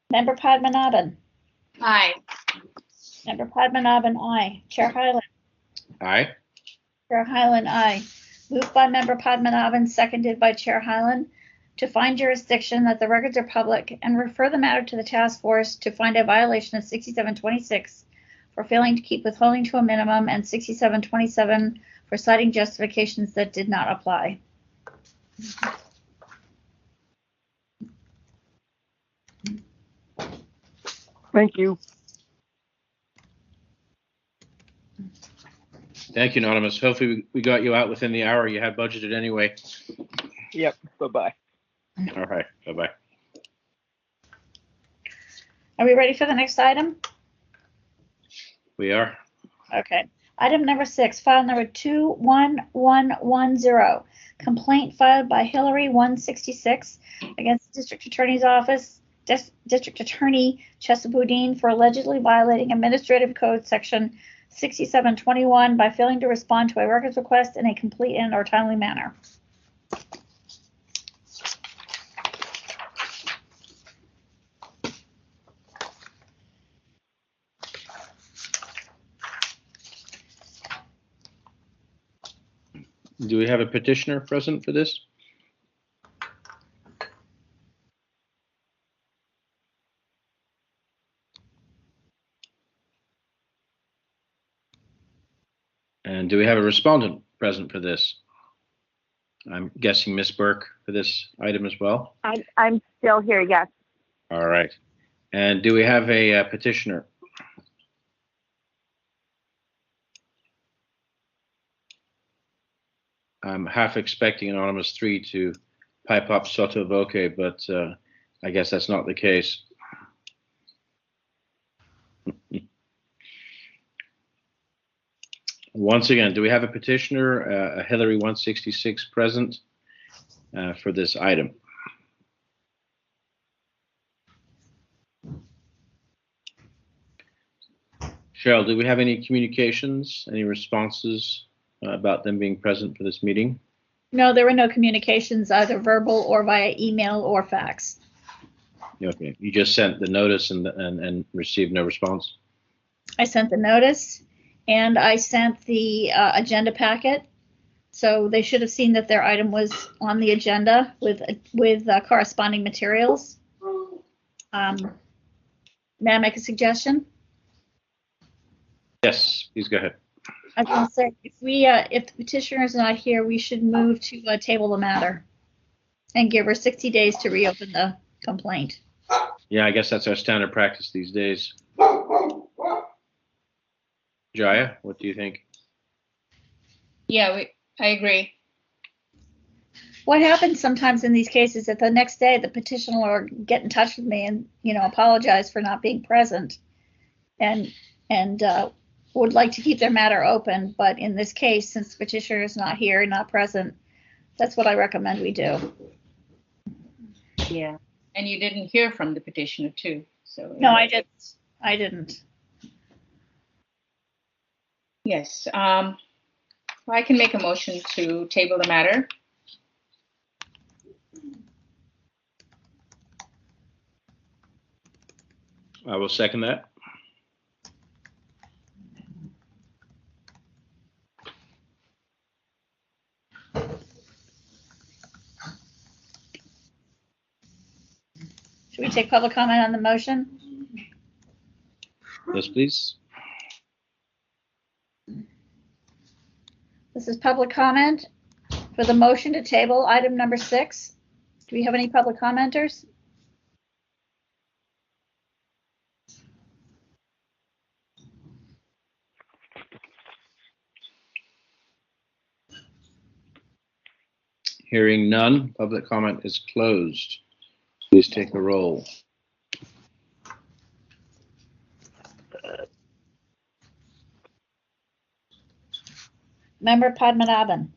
Member Padmanabhan. Aye. Member Padmanabhan, aye. Chair Hyland. Aye. Chair Hyland, aye. Moved by Member Padmanabhan, seconded by Chair Hyland, to find jurisdiction that the records are public and refer the matter to the task force to find a violation of 6726 for failing to keep withholding to a minimum and 6727 for citing justifications that did not apply. Thank you. Thank you, Anonymous. Hopefully we got you out within the hour you had budgeted anyway. Yep. Bye-bye. All right. Bye-bye. Are we ready for the next item? We are. Okay. Item number 6, file number 21110. Complaint filed by Hillary 166 against the District Attorney's Office, District Attorney Chesapeake for allegedly violating Administrative Code Section 6721 by failing to respond to a records request in a complete and/or timely manner. Do we have a petitioner present for this? And do we have a respondent present for this? I'm guessing Ms. Burke for this item as well. I'm still here, yes. All right. And do we have a petitioner? I'm half expecting Anonymous 3 to pipe up sotto voce, but I guess that's not the case. Once again, do we have a petitioner, a Hillary 166 present for this item? Cheryl, do we have any communications, any responses about them being present for this meeting? No, there were no communications, either verbal or via email or fax. Okay, you just sent the notice and received no response? I sent the notice and I sent the agenda packet. So they should have seen that their item was on the agenda with corresponding materials. May I make a suggestion? Yes, please go ahead. I was going to say, if the petitioner is not here, we should move to table the matter and give her 60 days to reopen the complaint. Yeah, I guess that's our standard practice these days. Jaya, what do you think? Yeah, I agree. What happens sometimes in these cases that the next day the petitioner will get in touch with me and apologize for not being present, and would like to keep their matter open. But in this case, since the petitioner is not here, not present, that's what I recommend we do. Yeah. And you didn't hear from the petitioner too, so. No, I didn't. I didn't. Yes. Well, I can make a motion to table the matter. I will second that. Should we take public comment on the motion? Yes, please. This is public comment for the motion to table item number 6. Do we have any public commenters? Hearing none, public comment is closed. Please take a roll. Member Padmanabhan.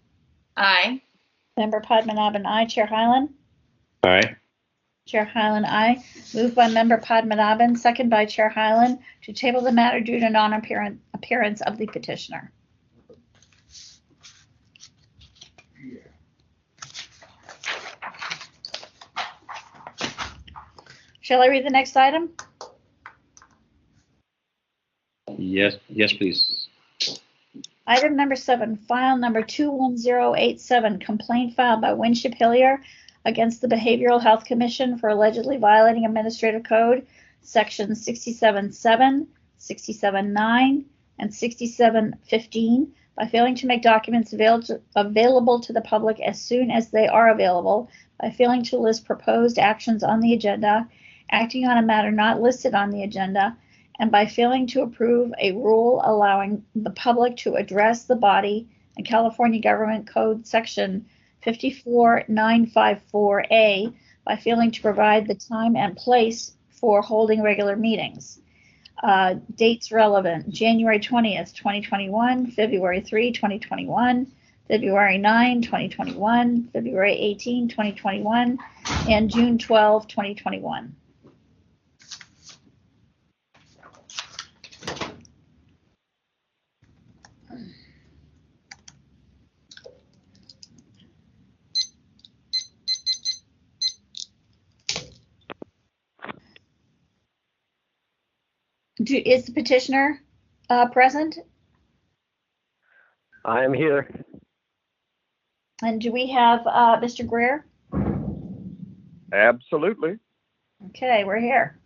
Aye. Member Padmanabhan, aye. Chair Hyland. Aye. Chair Hyland, aye. Moved by Member Padmanabhan, second by Chair Hyland, to table the matter due to non-appearance of the petitioner. Shall I read the next item? Yes, please. Item number 7, file number 21087, complaint filed by Winship Hillier against the Behavioral Health Commission for allegedly violating Administrative Code Sections 67.7, 67.9, and 67.15 by failing to make documents available to the public as soon as they are available, by failing to list proposed actions on the agenda, acting on a matter not listed on the agenda, and by failing to approve a rule allowing the public to address the body and California Government Code Section 54954A by failing to provide the time and place for holding regular meetings. Dates relevant: January 20th, 2021, February 3, 2021, February 9, 2021, February 18, 2021, and June 12, 2021. Is the petitioner present? I am here. And do we have Mr. Greer? Absolutely. Okay, we're here.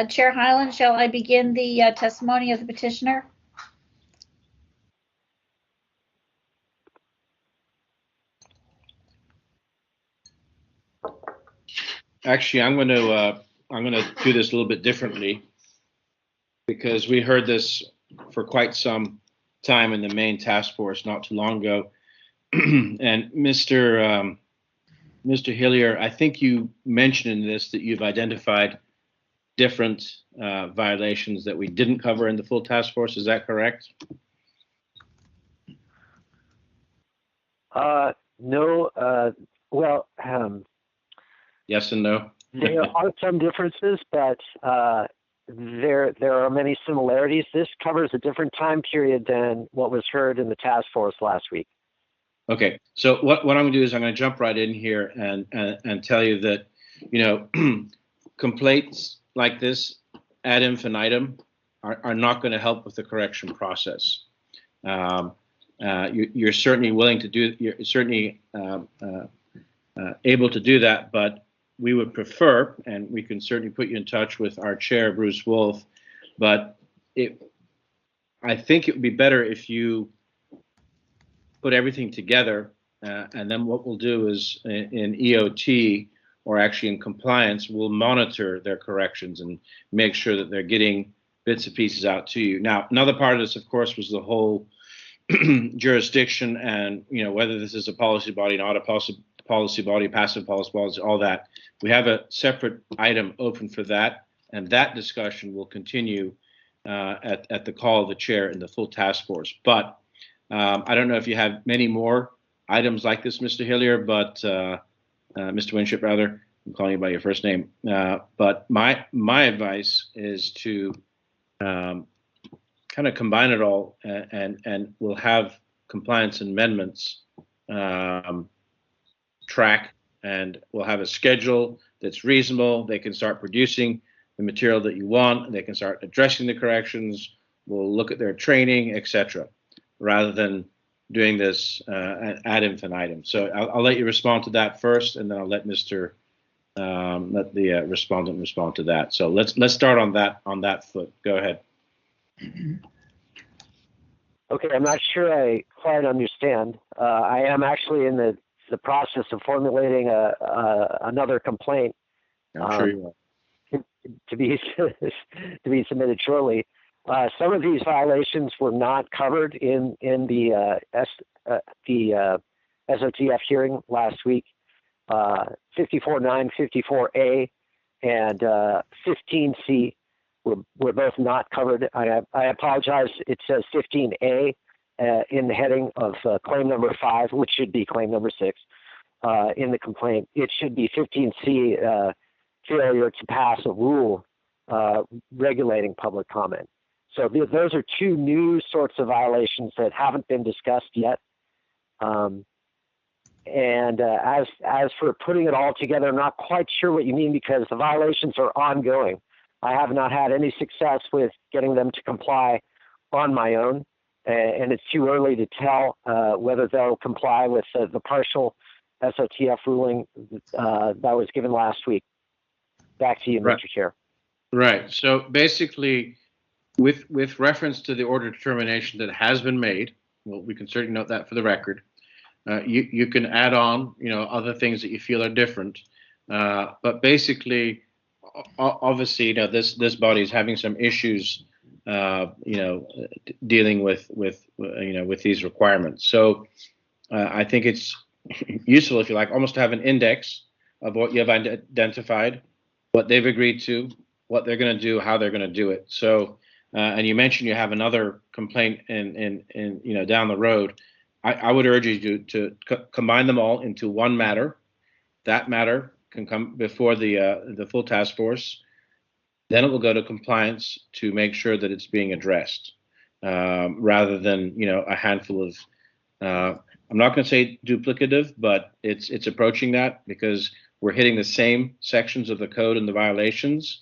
Chair Hyland, shall I begin the testimony of the petitioner? Actually, I'm going to do this a little bit differently, because we heard this for quite some time in the main task force not too long ago. And Mr. Hillier, I think you mentioned in this that you've identified different violations that we didn't cover in the full task force. Is that correct? No. Well, yes and no. there are some differences, but there are many similarities. This covers a different time period than what was heard in the task force last week. Okay, so what I'm going to do is I'm going to jump right in here and tell you that, complaints like this ad infinitum are not going to help with the correction process. You're certainly willing to do, you're certainly able to do that, but we would prefer, and we can certainly put you in touch with our chair, Bruce Wolf, but I think it would be better if you put everything together, and then what we'll do is in EOT, or actually in compliance, we'll monitor their corrections and make sure that they're getting bits and pieces out to you. Now, another part of this, of course, was the whole jurisdiction and, you know, whether this is a policy body, not a policy body, passive policy, all that. We have a separate item open for that, and that discussion will continue at the call of the chair in the full task force. But I don't know if you have many more items like this, Mr. Hillier, but Mr. Winship, rather, I'm calling you by your first name. But my advice is to kind of combine it all, and we'll have compliance amendments track, and we'll have a schedule that's reasonable. They can start producing the material that you want. They can start addressing the corrections. We'll look at their training, etc., rather than doing this ad infinitum. So I'll let you respond to that first, and then I'll let the respondent respond to that. So let's start on that foot. Go ahead. Okay, I'm not sure I quite understand. I am actually in the process of formulating another complaint. I'm sure you are. To be submitted shortly. Some of these violations were not covered in the SOTF hearing last week. 54.9, 54A, and 15C were both not covered. I apologize. It says 15A in the heading of claim number 5, which should be claim number 6 in the complaint. It should be 15C, failure to pass a rule regulating public comment. So those are two new sorts of violations that haven't been discussed yet. And as for putting it all together, I'm not quite sure what you mean, because the violations are ongoing. I have not had any success with getting them to comply on my own, and it's too early to tell whether they'll comply with the partial SOTF ruling that was given last week. Back to you, Right. Mr. Chair. Right. So basically, with reference to the order of determination that has been made, well, we can certainly note that for the record. You can add on, other things that you feel are different. But basically, obviously, this body is having some issues, dealing with these requirements. So I think it's useful, if you like, almost to have an index of what you have identified, what they've agreed to, what they're going to do, how they're going to do it. So, and you mentioned you have another complaint in down the road. I would urge you to combine them all into one matter. That matter can come before the full task force. Then it will go to compliance to make sure that it's being addressed, rather than a handful of. I'm not going to say duplicative, but it's approaching that, because we're hitting the same sections of the code and the violations,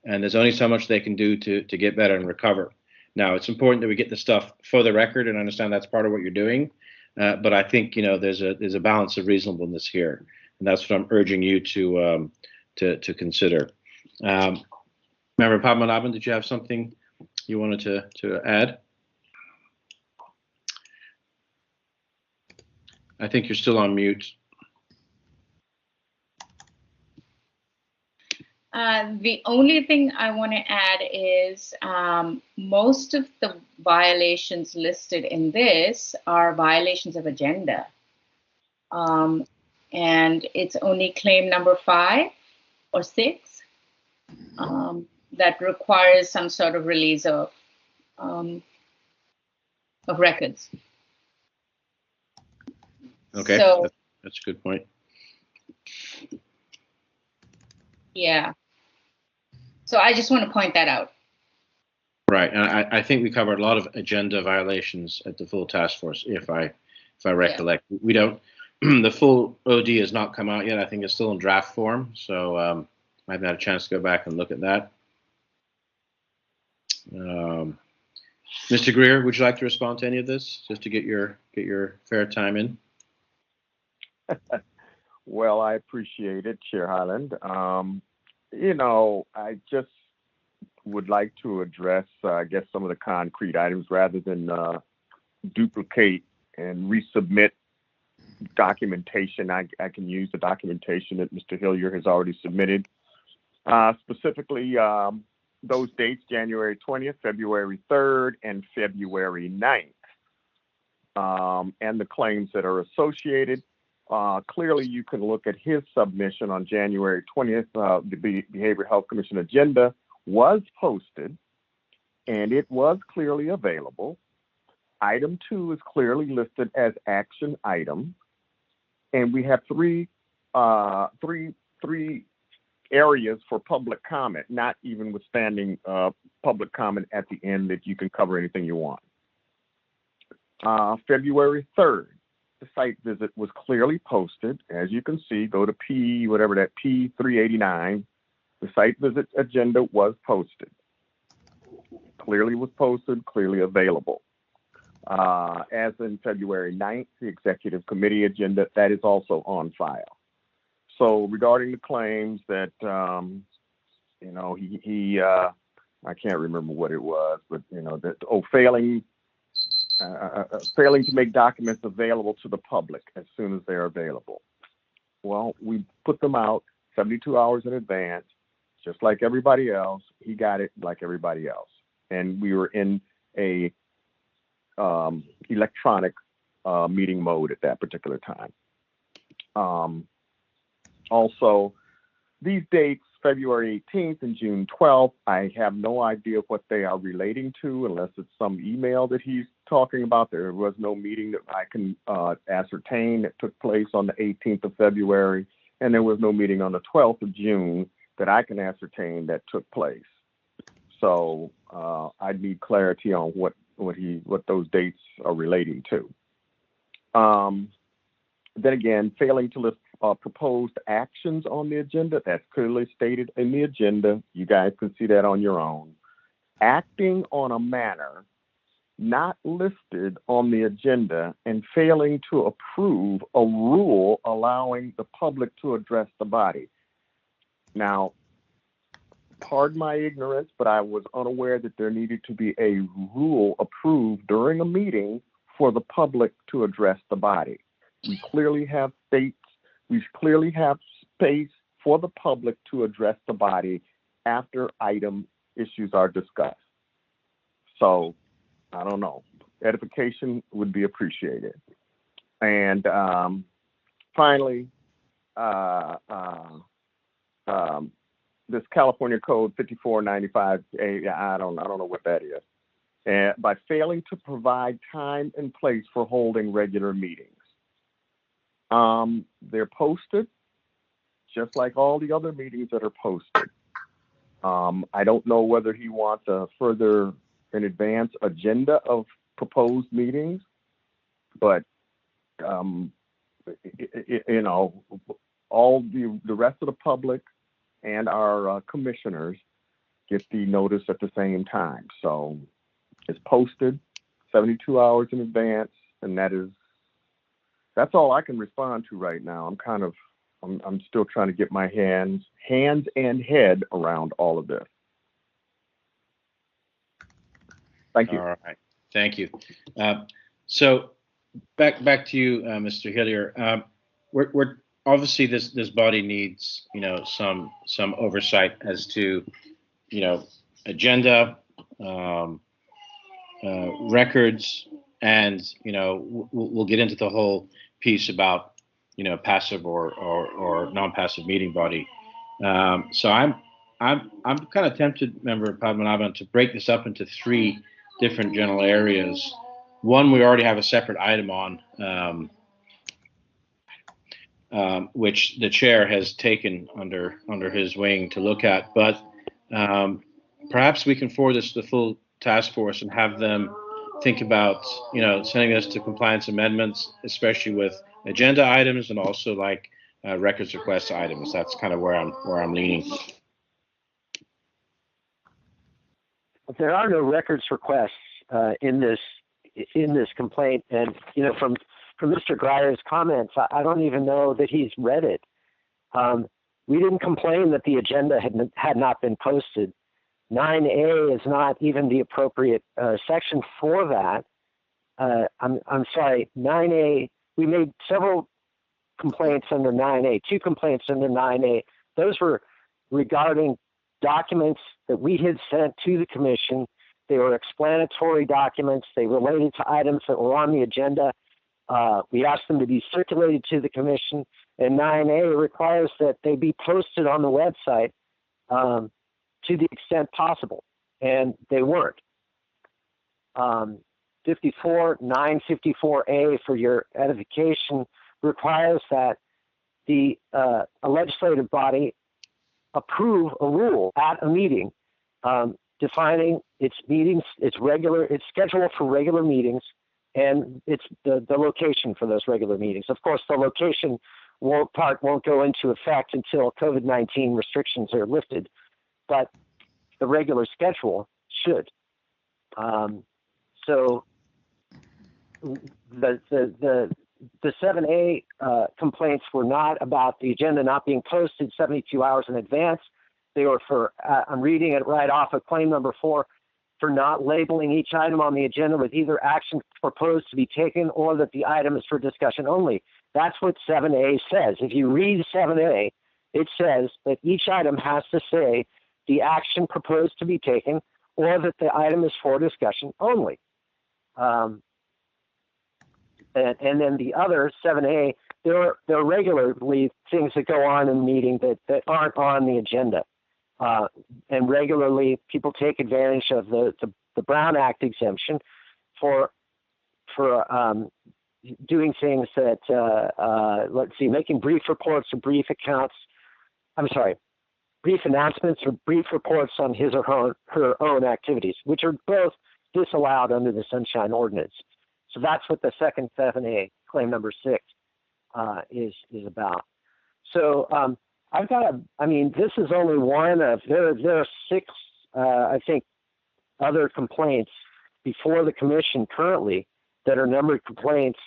and there's only so much they can do to get better and recover. Now, it's important that we get the stuff for the record, and understand that's part of what you're doing. But I think there's a balance of reasonableness here, and that's what I'm urging you to consider. Member Padmanabhan, did you have something you wanted to add? I think you're still on mute. The only thing I want to add is most of the violations listed in this are violations of agenda. And it's only claim number 5 or 6 that requires some sort of release of records. Okay, so, that's a good point. Yeah. So I just want to point that out. Right, and I think we covered a lot of agenda violations at the full task force, if I recollect. Yeah. We don't. The full OD has not come out yet. I think it's still in draft form. So I haven't had a chance to go back and look at that. Mr. Greer, would you like to respond to any of this, just to get your fair time in? Well, I appreciate it, Chair Highland. You know, I just would like to address, I guess, some of the concrete items rather than duplicate and resubmit documentation. I can use the documentation that Mr. Hillier has already submitted. Specifically, those dates, January 20th, February 3rd, and February 9th, and the claims that are associated. Clearly, you can look at his submission on January 20th. The Behavioral Health Commission agenda was posted, and it was clearly available. Item 2 is clearly listed as action item, and we have three areas for public comment, not even withstanding public comment at the end that you can cover anything you want. February 3rd, the site visit was clearly posted. As you can see, go to P389. The site visit agenda was posted. Clearly was posted, clearly available. As in February 9th, the executive committee agenda, that is also on file. So regarding the claims that, you know, he I can't remember what it was, but, you know, that, failing to make documents available to the public as soon as they're available. Well, we put them out 72 hours in advance, just like everybody else. He got it like everybody else. And we were in a electronic meeting mode at that particular time. Also, these dates, February 18th and June 12th, I have no idea what they are relating to unless it's some email that he's talking about. There was no meeting that I can ascertain that took place on the 18th of February, and there was no meeting on the 12th of June that I can ascertain that took place. So I'd need clarity on what those dates are relating to. Then again, failing to list proposed actions on the agenda, that's clearly stated in the agenda. You guys can see that on your own. Acting on a matter not listed on the agenda and failing to approve a rule allowing the public to address the body. Now, pardon my ignorance, but I was unaware that there needed to be a rule approved during a meeting for the public to address the body. We clearly have space for the public to address the body after item issues are discussed. So, I don't know. Edification would be appreciated. And finally, this California Code 5495A, I don't know what that is. And by failing to provide time and place for holding regular meetings. They're posted just like all the other meetings that are posted. I don't know whether he wants a further in advance agenda of proposed meetings, but you know, all the rest of the public and our commissioners get the notice at the same time. So it's posted 72 hours in advance, and that's all I can respond to right now. I'm still trying to get my hands and head around all of this. Thank you. All right, thank you. So back to you, Mr. Hillier. We're obviously this body needs, you know, some oversight as to, you know, agenda, records, and, you know, we'll get into the whole piece about, you know, passive or non-passive meeting body. So I'm kind of tempted, Member Padmanabhan, to break this up into 3 different general areas. One we already have a separate item on, which the chair has taken under his wing to look at. But perhaps we can forward this to the full task force and have them think about, you know, sending us to compliance amendments, especially with agenda items and also like records request items. That's kind of where I'm leaning. there are no records requests in this complaint, and from Mr. Grier's comments, I don't even know that he's read it. We didn't complain that the agenda had not been posted. 9A is not even the appropriate section for that. I'm sorry, 9A. We made several complaints under 9A, 2 complaints under 9A. Those were regarding documents that we had sent to the commission. They were explanatory documents. They related to items that were on the agenda. We asked them to be circulated to the commission, and 9A requires that they be posted on the website to the extent possible, and they weren't. 954A, for your edification, requires that a legislative body approve a rule at a meeting defining its meetings, its schedule for regular meetings, and it's the location for those regular meetings. Of course, the location won't go into effect until COVID-19 restrictions are lifted, but the regular schedule should. So the 7A complaints were not about the agenda not being posted 72 hours in advance. They were for, I'm reading it right off of claim number 4, for not labeling each item on the agenda with either action proposed to be taken or that the item is for discussion only. That's what 7A says. If you read 7A, it says that each item has to say the action proposed to be taken or that the item is for discussion only. And then the other 7A, there are regularly things that go on in the meeting that aren't on the agenda. And regularly people take advantage of the Brown Act exemption for doing things that, making brief reports or brief announcements or brief reports on his or her own activities, which are both disallowed under the Sunshine Ordinance. So that's what the second 7A, claim number 6, is about. So this is only one of, there are 6, I think, other complaints before the commission currently that are numbered complaints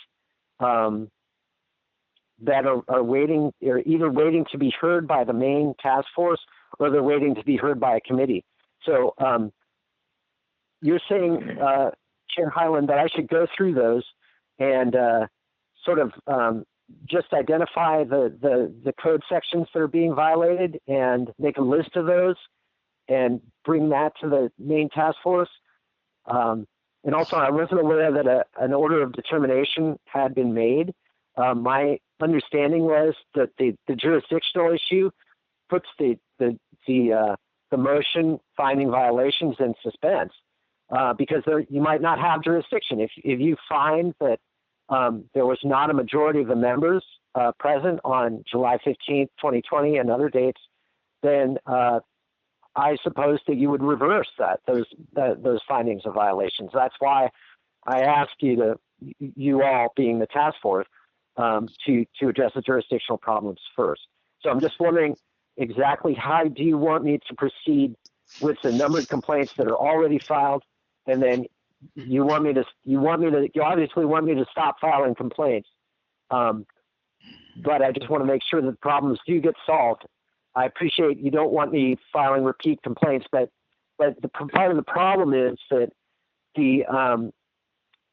that are waiting, or either waiting to be heard by the main task force or they're waiting to be heard by a committee. So you're saying, Chair Hyland, that I should go through those and just identify the code sections that are being violated and make a list of those and bring that to the main task force. And also, I wasn't aware that an order of determination had been made. My understanding was that the jurisdictional issue puts the motion finding violations in suspense because you might not have jurisdiction. If you find that there was not a majority of the members present on July 15th, 2020 and other dates, then I suppose that you would reverse those findings of violations. That's why I asked you all being the task force, to address the jurisdictional problems first. So I'm just wondering exactly how do you want me to proceed with the numbered complaints that are already filed, and then you obviously want me to stop filing complaints, but I just want to make sure that the problems do get solved. I appreciate you don't want me filing repeat complaints, but the part of the problem is that the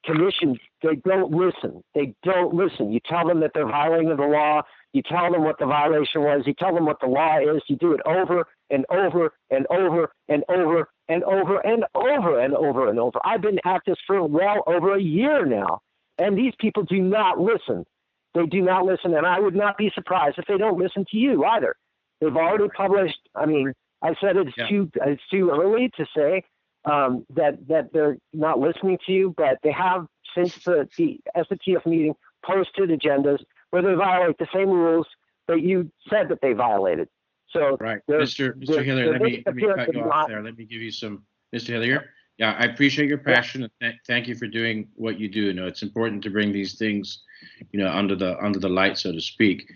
commission, they don't listen. They don't listen. You tell them that they're violating the law. You tell them what the violation was. You tell them what the law is. You do it over and over and over and over and over and over and over and over. I've been at this for well over a year now, and these people do not listen. They do not listen, and I would not be surprised if they don't listen to you either. They've already published. I mean, I said it's too early to say that they're not listening to you, but they have, since the SATF meeting, posted agendas where they violate the same rules that you said that they violated. So, right, Mr. Hillier, let me cut you off there. Let me give you some, Mr. Hillier. Yeah, I appreciate your passion, and thank you for doing what you do. You know, it's important to bring these things, under the light, so to speak.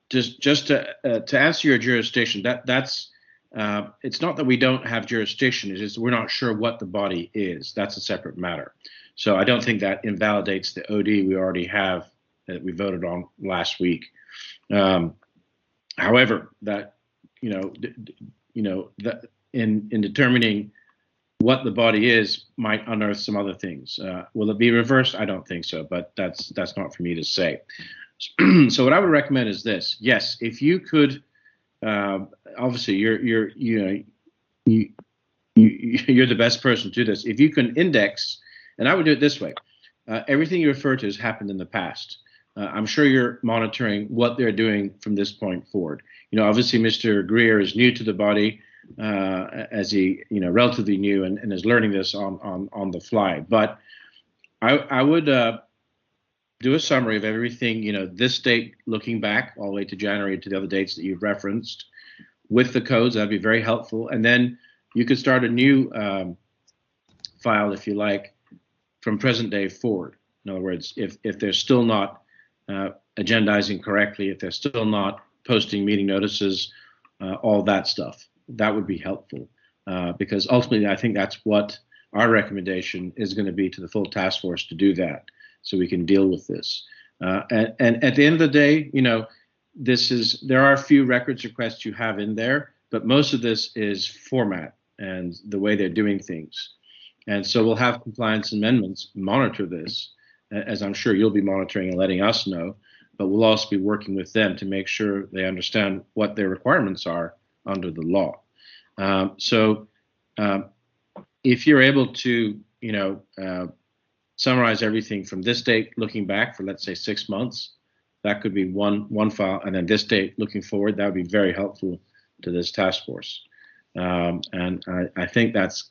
Just to answer your jurisdiction, that's it's not that we don't have jurisdiction, it's just we're not sure what the body is. That's a separate matter. So I don't think that invalidates the OD we already have that we voted on last week. However, that that in determining what the body is might unearth some other things. Will it be reversed? I don't think so, but that's not for me to say. So what I would recommend is this: yes, if you could, obviously you're the best person to do this. If you can index, and I would do it this way: everything you refer to has happened in the past. I'm sure you're monitoring what they're doing from this point forward. Obviously, Mr. Greer is new to the body, as he, relatively new, and is learning this on the fly. But I would do a summary of everything, this date looking back all the way to January to the other dates that you've referenced with the codes. That'd be very helpful. And then you could start a new file, if you like, from present day forward. In other words, if they're still not agendizing correctly, if they're still not posting meeting notices, all that stuff, that would be helpful, because ultimately I think that's what our recommendation is going to be to the full task force, to do that so we can deal with this. And at the end of the day, there are a few records requests you have in there, but most of this is format and the way they're doing things. And so we'll have compliance amendments monitor this, as I'm sure you'll be monitoring and letting us know, but we'll also be working with them to make sure they understand what their requirements are under the law. So if you're able to, summarize everything from this date looking back for, let's say, 6 months, that could be one file, and then this date looking forward, that would be very helpful to this task force. And I think that's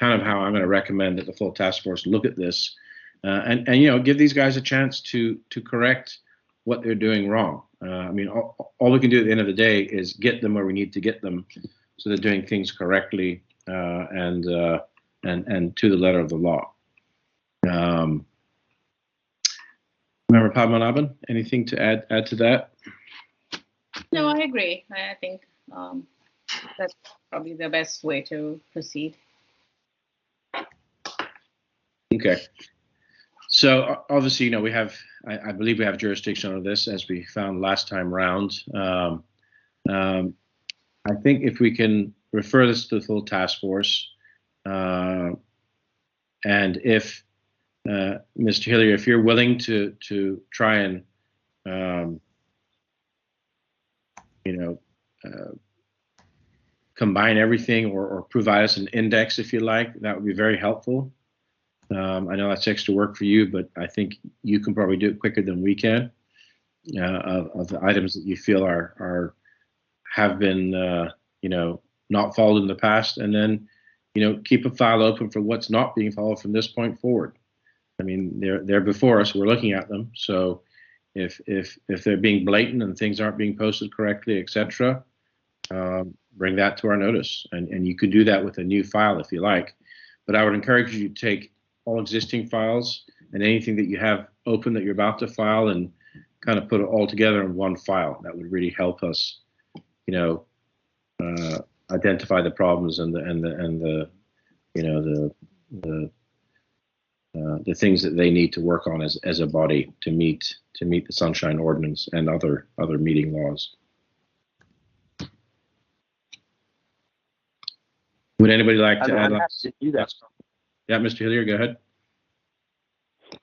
kind of how I'm going to recommend that the full task force look at this, and give these guys a chance to correct what they're doing wrong. All we can do at the end of the day is get them where we need to get them, so they're doing things correctly and to the letter of the law. Member Padmanabhan, anything to add to that? No, I agree. I think that's probably the best way to proceed. Okay. So obviously, we have, I believe we have jurisdiction over this, as we found last time round. I think if we can refer this to the full task force, and if Mr. Hillier, if you're willing to try and combine everything or provide us an index, if you like, that would be very helpful. I know that's extra work for you, but I think you can probably do it quicker than we can, of the items that you feel have been not followed in the past, and then keep a file open for what's not being followed from this point forward. They're before us, we're looking at them. So if they're being blatant and things aren't being posted correctly, etc., bring that to our notice, and you could do that with a new file if you like. But I would encourage you to take all existing files and anything that you have open that you're about to file and kind of put it all together in one file. That would really help us, identify the problems and the things that they need to work on as a body to meet the Sunshine Ordinance and other meeting laws. Would anybody like to add? To do that. Yeah, Mr. Hillier, go ahead.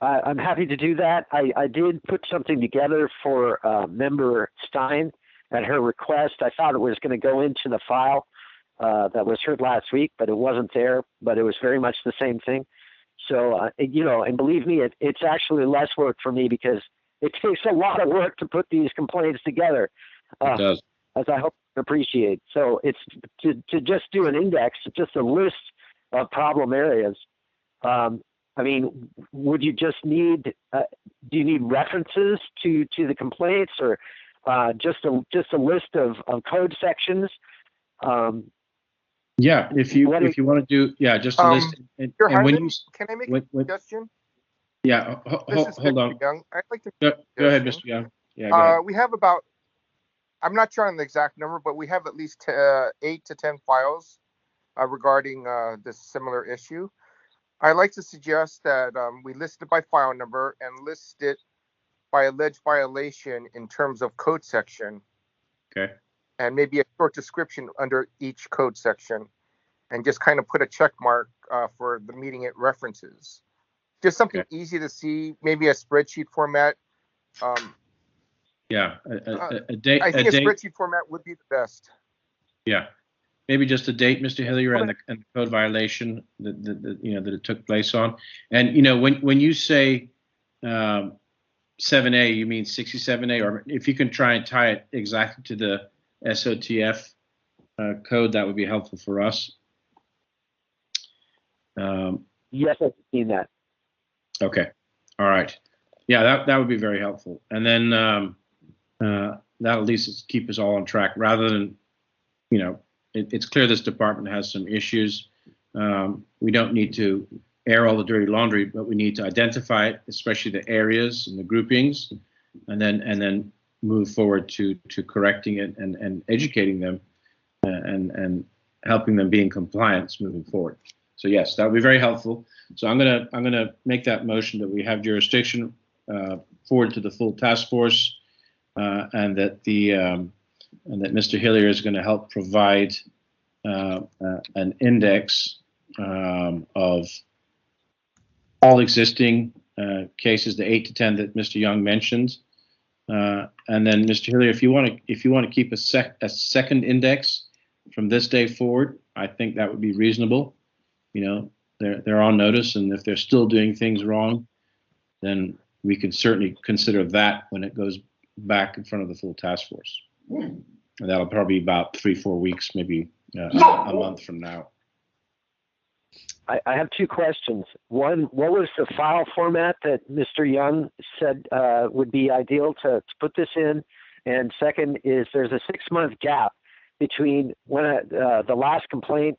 I'm happy to do that. I did put something together for Member Stein at her request. I thought it was going to go into the file that was heard last week, but it wasn't there. But it was very much the same thing. So, and believe me, it's actually less work for me because it takes a lot of work to put these complaints together. It does. As I hope you appreciate. So it's to just do an index, just a list of problem areas. Would you just need? Do you need references to the complaints, or just a list of code sections? Yeah, if you want to do just a list. And when you, can I make a suggestion? Yeah, hold on. Young. I'd like to go ahead, Mr. Young. Yeah, go ahead. We have about I'm not sure on the exact number, but we have at least 8 to 10 files regarding this similar issue. I'd like to suggest that we list it by file number and list it by alleged violation in terms of code section. Okay. And maybe a short description under each code section, and just kind of put a check mark for the meeting it references. Just something easy to see, maybe a spreadsheet format. Yeah, a date. I think a spreadsheet format would be the best. Yeah, maybe just a date, Mr. Hillier, and the code violation that that it took place on. And when you say 7A, you mean 67A, or if you can try and tie it exactly to the SOTF code, that would be helpful for us. Yes, I've seen that. Okay, all right. Yeah, that would be very helpful. And then that'll at least keep us all on track, rather than, it's clear this department has some issues. We don't need to air all the dirty laundry, but we need to identify it, especially the areas and the groupings, and then move forward to correcting it and educating them and helping them be in compliance moving forward. So yes, that would be very helpful. So I'm gonna make that motion that we have jurisdiction forward to the full task force, and that Mr. Hillier is going to help provide an index of all existing cases, the 8 to 10 that Mr. Young mentioned, and then Mr. Hillier, if you want to keep a second index from this day forward, I think that would be reasonable. They're on notice, and if they're still doing things wrong, then we can certainly consider that when it goes back in front of the full task force. And that'll probably be about 3-4 weeks, maybe a month from now. I have 2 questions. One, what was the file format that Mr. Young said would be ideal to put this in? And second is, there's a 6-month gap between when the last complaint,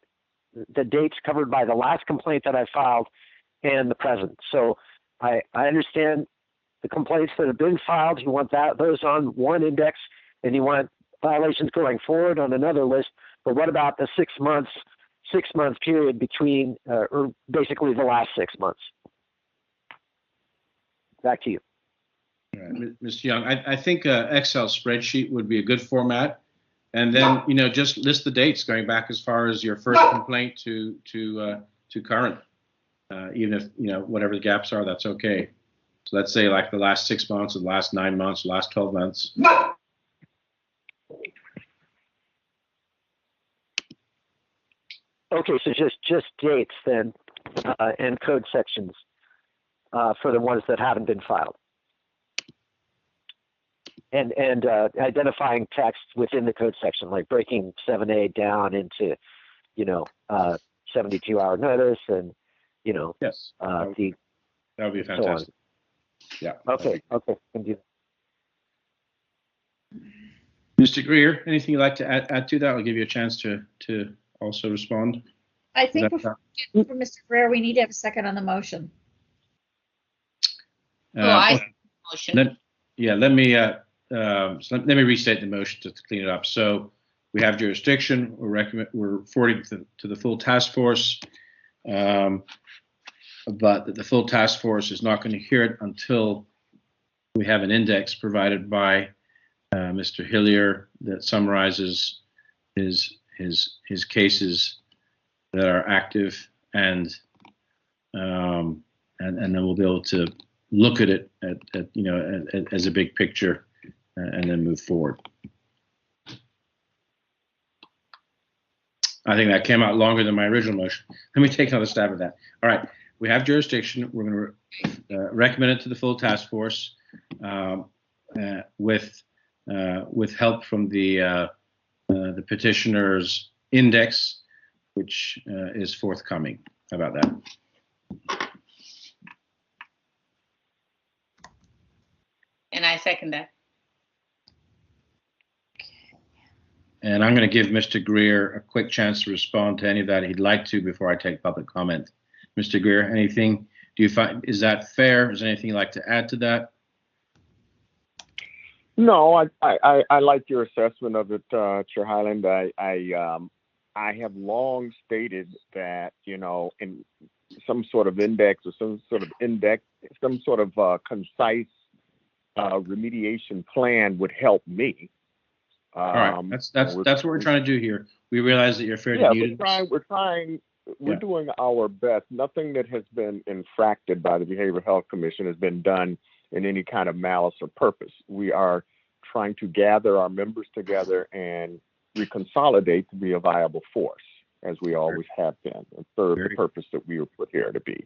the dates covered by the last complaint that I filed, and the present. So I understand the complaints that have been filed, you want those on one index, and you want violations going forward on another list. But what about the 6 month period between, or basically the last 6 months? Back to you. All right, Mr. Young, I think an Excel spreadsheet would be a good format, and then just list the dates going back as far as your first complaint to current. Even if whatever the gaps are, that's okay. So let's say like the last 6 months, or the last 9 months, the last 12 months. Okay, so just dates then, and code sections for the ones that haven't been filed, and identifying text within the code section, like breaking 7A down into 72-hour notice, and yes, that would be fantastic. So yeah. Okay. Can do. Mr. Greer, anything you'd like to add to that? I'll give you a chance to also respond. I think for Mr. Greer, we need to have a second on the motion. Motion. Let me restate the motion to clean it up. So we have jurisdiction. We're forwarding to the full task force, but the full task force is not going to hear it until we have an index provided by Mr. Hillier that summarizes his cases that are active, and then we'll be able to look at it as a big picture, and then move forward. I think that came out longer than my original motion. Let me take another stab at that. All right, we have jurisdiction. We're going to recommend it to the full task force with help from the petitioner's index, which is forthcoming. How about that? And I second that. And I'm going to give Mr. Greer a quick chance to respond to any of that he'd like to before I take public comment. Mr. Greer, anything? Do you find, is that fair? Is there anything you'd like to add to that? No, I like your assessment of it, Chair Highland. I have long stated that, in some sort of index or some sort of concise remediation plan would help me. All right, that's what we're trying to do here. We realize that you're fairly new to this. We're doing our best. Nothing that has been infracted by the Behavioral Health Commission has been done in any kind of malice or purpose. We are trying to gather our members together and reconsolidate to be a viable force, as we always have been, and serve the purpose that we were put here to be.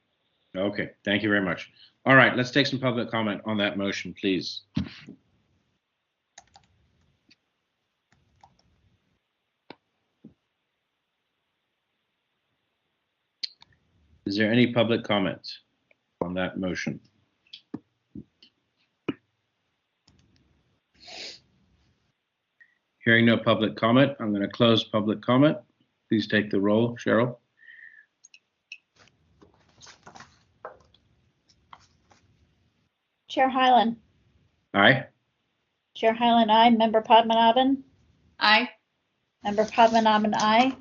Okay, thank you very much. All right, let's take some public comment on that motion, please. Is there any public comment on that motion? Hearing no public comment, I'm going to close public comment. Please take the roll, Cheryl. Chair Hyland. Aye. Chair Hyland, aye. Member Padmanabhan? Aye. Member Padmanabhan, aye.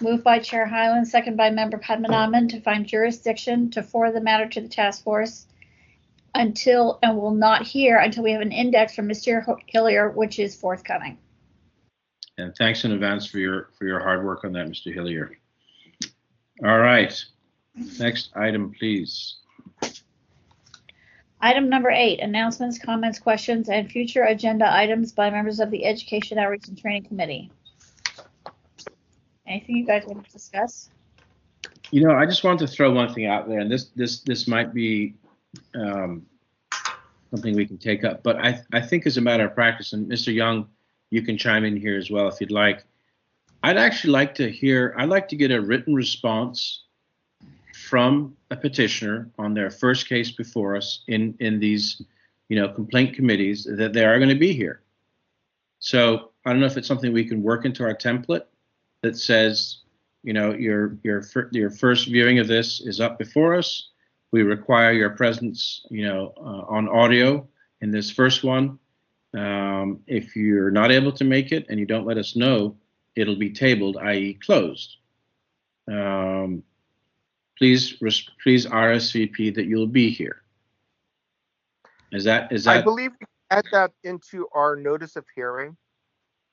Moved by Chair Hyland, second by Member Padmanabhan to find jurisdiction to forward the matter to the task force and will not hear until we have an index from Mr. Hillier, which is forthcoming. And thanks in advance for your hard work on that, Mr. Hillier. All right. Next item, please. Item number 8, announcements, comments, questions, and future agenda items by members of the Education, Outreach, and Training Committee. Anything you guys want to discuss? I just wanted to throw one thing out there, and this might be something we can take up, but I think as a matter of practice, and Mr. Young, you can chime in here as well if you'd like. I'd like to get a written response from a petitioner on their first case before us in these, complaint committees that they are going to be here. So I don't know if it's something we can work into our template that says, your first viewing of this is up before us. We require your presence, on audio in this first one. If you're not able to make it and you don't let us know, it'll be tabled, i.e. closed. Please RSVP that you'll be here. Is that? I believe we add that into our notice of hearing.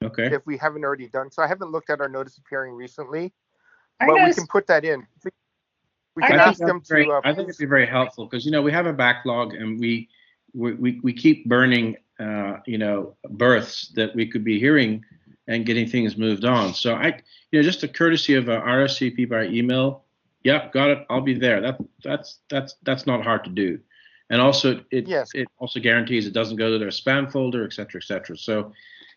Okay. If we haven't already done so. I haven't looked at our notice of hearing recently, but we can put that in. We can ask them to. I think it'd be very helpful because we have a backlog and we keep burning births that we could be hearing and getting things moved on. So just a courtesy of a RSVP by email. Yep, got it. I'll be there. That's not hard to do. And also it also guarantees it doesn't go to their spam folder, et cetera, et cetera. So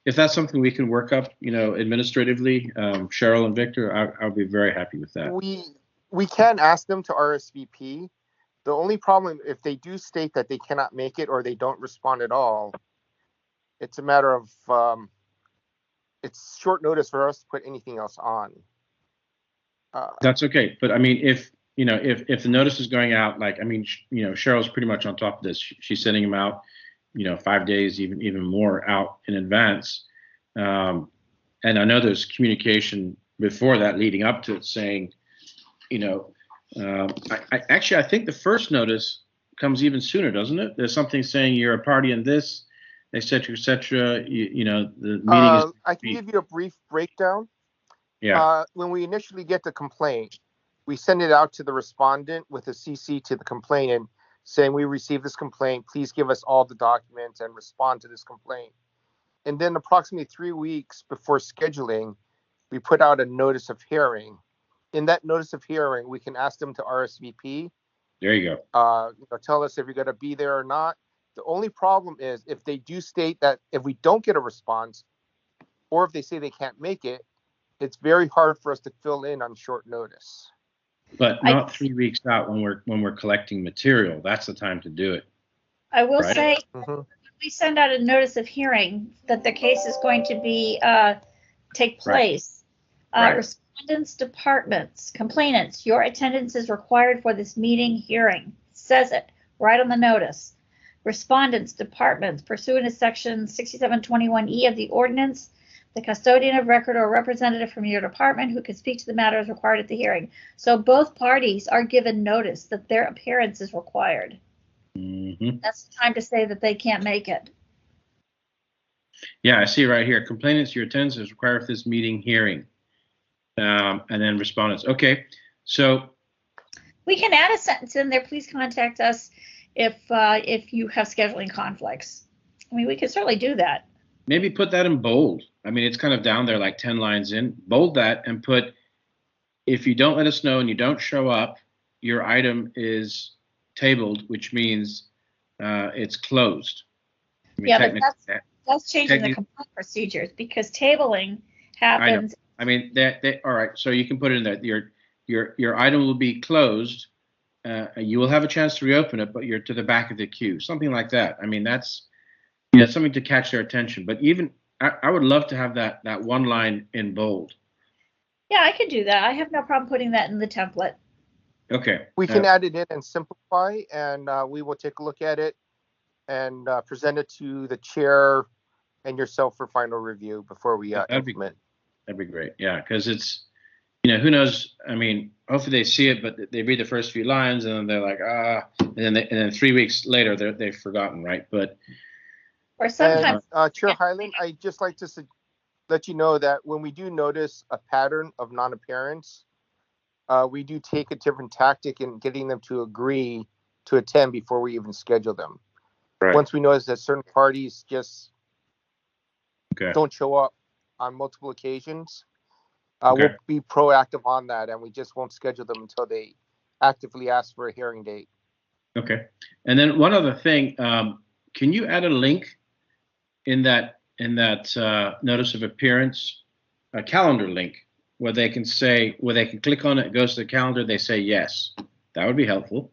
if that's something we can work up, administratively, Cheryl and Victor, I'll be very happy with that. We can ask them to RSVP. The only problem, if they do state that they cannot make it or they don't respond at all, it's a matter of it's short notice for us to put anything else on. That's okay, but I mean, if the notice is going out, Cheryl's pretty much on top of this. She's sending them out, 5 days, even more out in advance. And I know there's communication before that leading up to it saying, I think the first notice comes even sooner, doesn't it? There's something saying you're a party in this, et cetera, et cetera. The meeting is. I can give you a brief breakdown. Yeah. When we initially get the complaint, we send it out to the respondent with a CC to the complainant saying we received this complaint. Please give us all the documents and respond to this complaint. And then approximately 3 weeks before scheduling, we put out a notice of hearing. In that notice of hearing, we can ask them to RSVP. There you go. Tell us if you're going to be there or not. The only problem is if they do state that if we don't get a response, or if they say they can't make it, it's very hard for us to fill in on short notice. But not 3 weeks out when we're collecting material. That's the time to do it. I will say, when we send out a notice of hearing that the case is going to be take place. Respondents, departments, complainants, your attendance is required for this meeting hearing. Says it right on the notice. respondents, departments, pursuant to section 6721E of the ordinance, the custodian of record or representative from your department who can speak to the matters required at the hearing. So both parties are given notice that their appearance is required. Mm-hmm. That's the time to say that they can't make it. Yeah, I see right here. Complainants, your attendance is required for this meeting hearing. And then respondents. Okay, so we can add a sentence in there. Please contact us if you have scheduling conflicts. I mean, we can certainly do that. Maybe put that in bold. I mean, it's kind of down there like 10 lines in. Bold that and put, if you don't let us know and you don't show up, your item is tabled, which means it's closed. I mean, yeah, but that's changing the complaint procedures because tabling happens. I mean, all right. So you can put it in there. Your item will be closed. You will have a chance to reopen it, but you're to the back of the queue. Something like that. I mean, that's something to catch their attention. But even I would love to have that one line in bold. Yeah, I could do that. I have no problem putting that in the template. Okay. We can add it in and simplify, and we will take a look at it and present it to the chair and yourself for final review before we implement. That'd be great. Yeah, because it's, who knows? I mean, hopefully they see it, but they read the first few lines and then they're like, and then 3 weeks later they've forgotten, right? But or sometimes. Chair Highland, I just like to let you know that when we do notice a pattern of non-appearance, we do take a different tactic in getting them to agree to attend before we even schedule them. Right. Once we notice that certain parties just don't show up on multiple occasions, we'll be proactive on that, and we just won't schedule them until they actively ask for a hearing date. Okay. And then one other thing, can you add a link in that notice of appearance, a calendar link, where they can click on it, it goes to the calendar, they say yes. That would be helpful.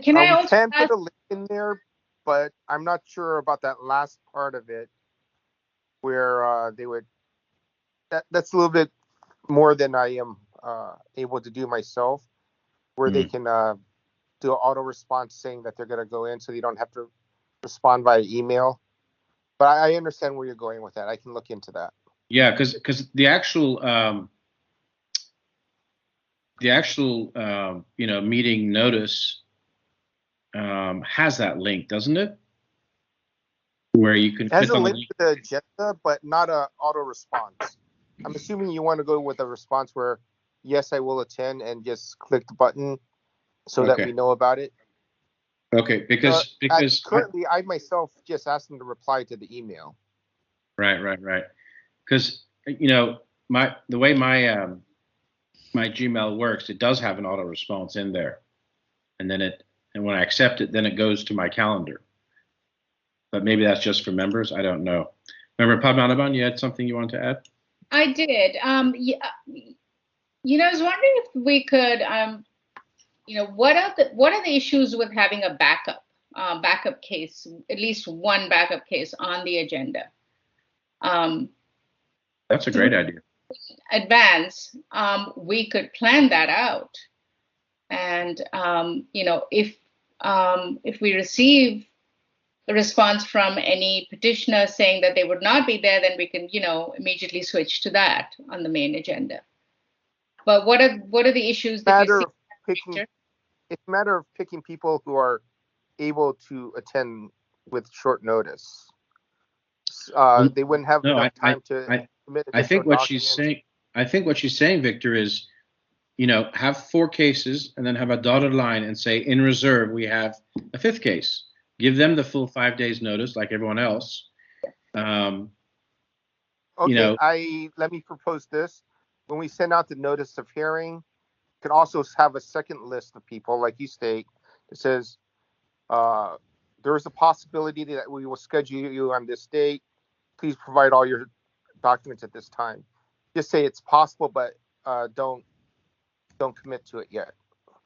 Can I also can put a link in there, but I'm not sure about that last part of it, where they would. That's a little bit more than I am able to do myself, where they can do an auto response saying that they're going to go in, so you don't have to respond via email. But I understand where you're going with that. I can look into that. Yeah, because the actual meeting notice has that link, doesn't it? Where you can click on a link to the agenda, but not a auto response. I'm assuming you want to go with a response where, yes, I will attend, and just click the button so that we know about it. Okay, because currently I myself just asked them to reply to the email. Right. Because the way my Gmail works, it does have an auto response in there, and when I accept it, then it goes to my calendar. But maybe that's just for members. I don't know. Member Padmanabhan, you had something you wanted to add? I did. I was wondering if we could, what are the issues with having a backup case, at least one backup case on the agenda? That's a great idea. Advance, we could plan that out, and if we receive a response from any petitioner saying that they would not be there, then we can immediately switch to that on the main agenda. But what are the issues that you see? It's a matter of picking people who are able to attend with short notice. They wouldn't have enough time to submit. I think what she's saying, Victor, is have 4 cases and then have a dotted line and say in reserve we have a 5th case. Give them the full 5 days notice like everyone else. Let me propose this. When we send out the notice of hearing, you can also have a second list of people, like you state, that says there is a possibility that we will schedule you on this date. Please provide all your documents at this time. Just say it's possible, but don't commit to it yet.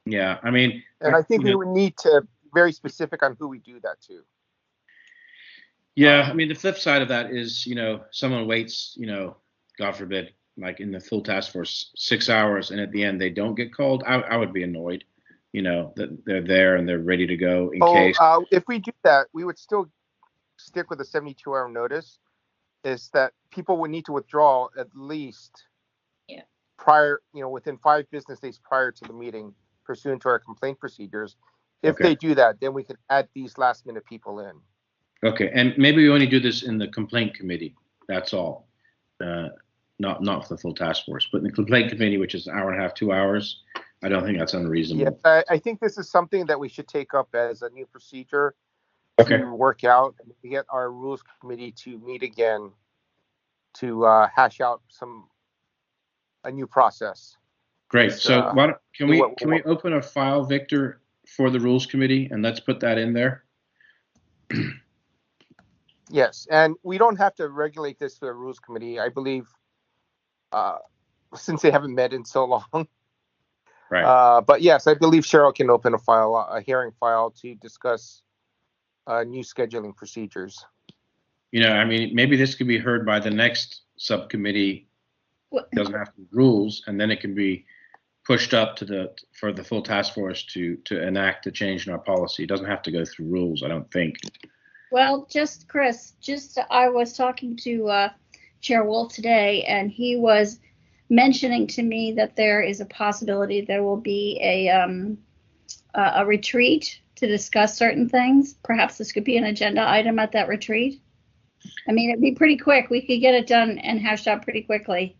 Yeah, I mean, and I think we would need to be very specific on who we do that to. Yeah, I mean, the flip side of that is, someone waits, God forbid, like in the full task force, 6 hours, and at the end they don't get called. I would be annoyed, that they're there and they're ready to go in Oh, case. if we do that, we would still stick with the 72-hour notice. Is that people would need to withdraw at least prior, within 5 business days prior to the meeting, pursuant to our complaint procedures. If they do that, then we can add these last minute people in. Okay, and maybe we only do this in the complaint committee. That's all. Not for the full task force, but in the complaint committee, which is an hour and a half, 2 hours, I don't think that's unreasonable. Yeah, I think this is something that we should take up as a new procedure to work out. And we get our rules committee to meet again to hash out a new process. Great. So can we open a file, Victor, for the rules committee, and let's put that in there. Yes, and we don't have to regulate this to the rules committee, I believe, since they haven't met in so long. Right. But yes, I believe Cheryl can open a hearing file to discuss new scheduling procedures. Maybe this could be heard by the next subcommittee. It doesn't have to be rules, and then it can be pushed up for the full task force to enact a change in our policy. It doesn't have to go through rules, I don't think. Well, Chris, I was talking to Chair Wolf today, and he was mentioning to me that there is a possibility there will be a retreat to discuss certain things. Perhaps this could be an agenda item at that retreat. I mean, it'd be pretty quick. We could get it done and hashed out pretty quickly.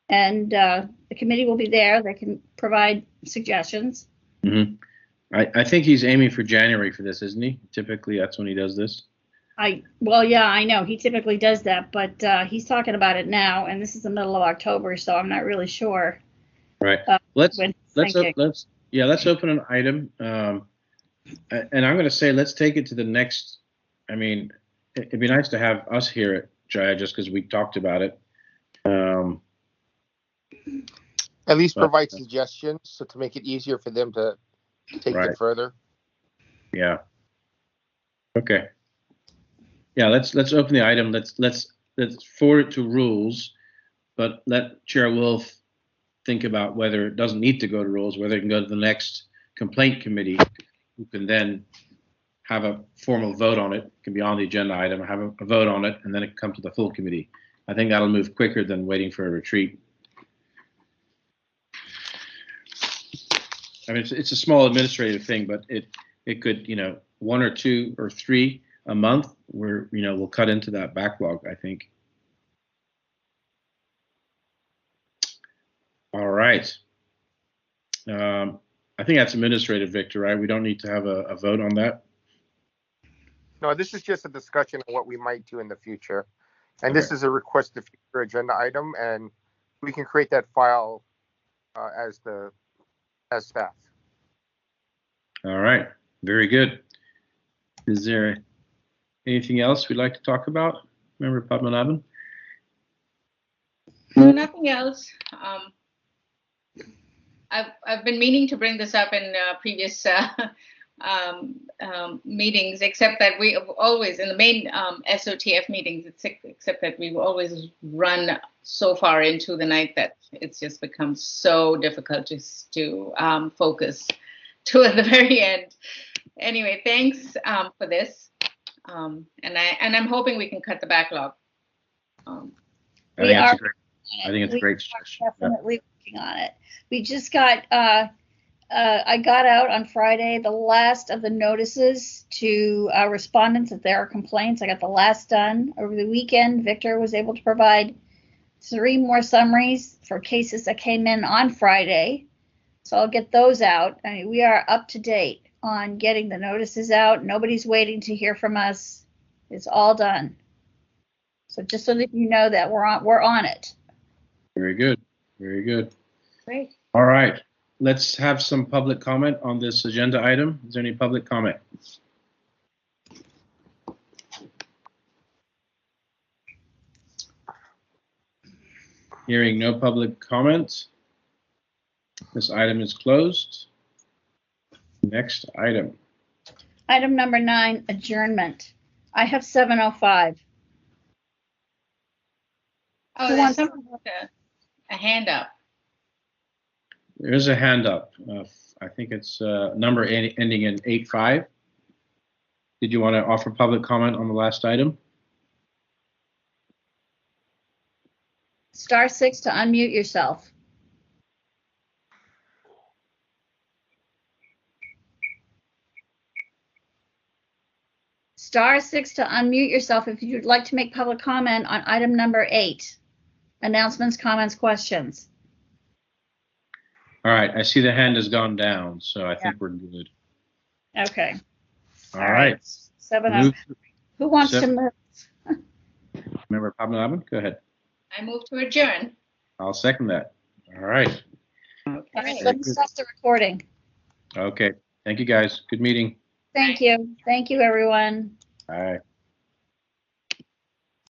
And the committee will be there. They can provide suggestions. Mm-hmm. I think he's aiming for January for this, isn't he? Typically, that's when he does this. Well, yeah, I know. He typically does that, but he's talking about it now, and this is the middle of October, so I'm not really sure. Right. Let's open an item. And I'm going to say let's take it to the next. I mean, it'd be nice to have us hear it, Jaya, just because we talked about it. At least provide suggestions, so to make it easier for them to take it further. Yeah. Okay. Yeah, let's open the item. Let's forward it to rules, but let Chair Wolf think about whether it doesn't need to go to rules, whether it can go to the next complaint committee, who can then have a formal vote on it. It can be on the agenda item, have a vote on it, and then it can come to the full committee. I think that'll move quicker than waiting for a retreat. I mean, it's a small administrative thing, but it could, 1 or 2 or 3 a month, where we'll cut into that backlog, I think. All right. I think that's administrative, Victor, right? We don't need to have a vote on that. No, this is just a discussion of what we might do in the future. And this is a request to future agenda item, and we can create that file as staff. All right, very good. Is there anything else we'd like to talk about, Member Padmanabhan? No, nothing else. I've been meaning to bring this up in previous meetings, except that we have always, in the main SOTF meetings, except that we've always run so far into the night that it's just become so difficult to focus to at the very end. Anyway, thanks for this, and I'm hoping we can cut the backlog. I think it's a great suggestion. Definitely working on it. We just got. I got out on Friday the last of the notices to respondents if there are complaints. I got the last done over the weekend. Victor was able to provide 3 more summaries for cases that came in on Friday. So I'll get those out. I mean, we are up to date on getting the notices out. Nobody's waiting to hear from us. It's all done. So just so that you know that we're on it. Very good. Very good. Great. All right. Let's have some public comment on this agenda item. Is there any public comment? Hearing no public comment, this item is closed. Next item. Item number 9, adjournment. I have 7:05. Oh, there's someone with a hand up. There is a hand up. I think it's number ending in 85. Did you want to offer public comment on the last item? *6 to unmute yourself. *6 to unmute yourself if you'd like to make public comment on item number 8. Announcements, comments, questions. All right, I see the hand has gone down, so I think we're good. Okay. All right. 7 Who wants to move? Member Padmanabhan, go ahead. I move to adjourn. I'll second that. All right. All right, let me stop the recording. Okay. Thank you, guys. Good meeting. Thank you. Thank you, everyone. All right.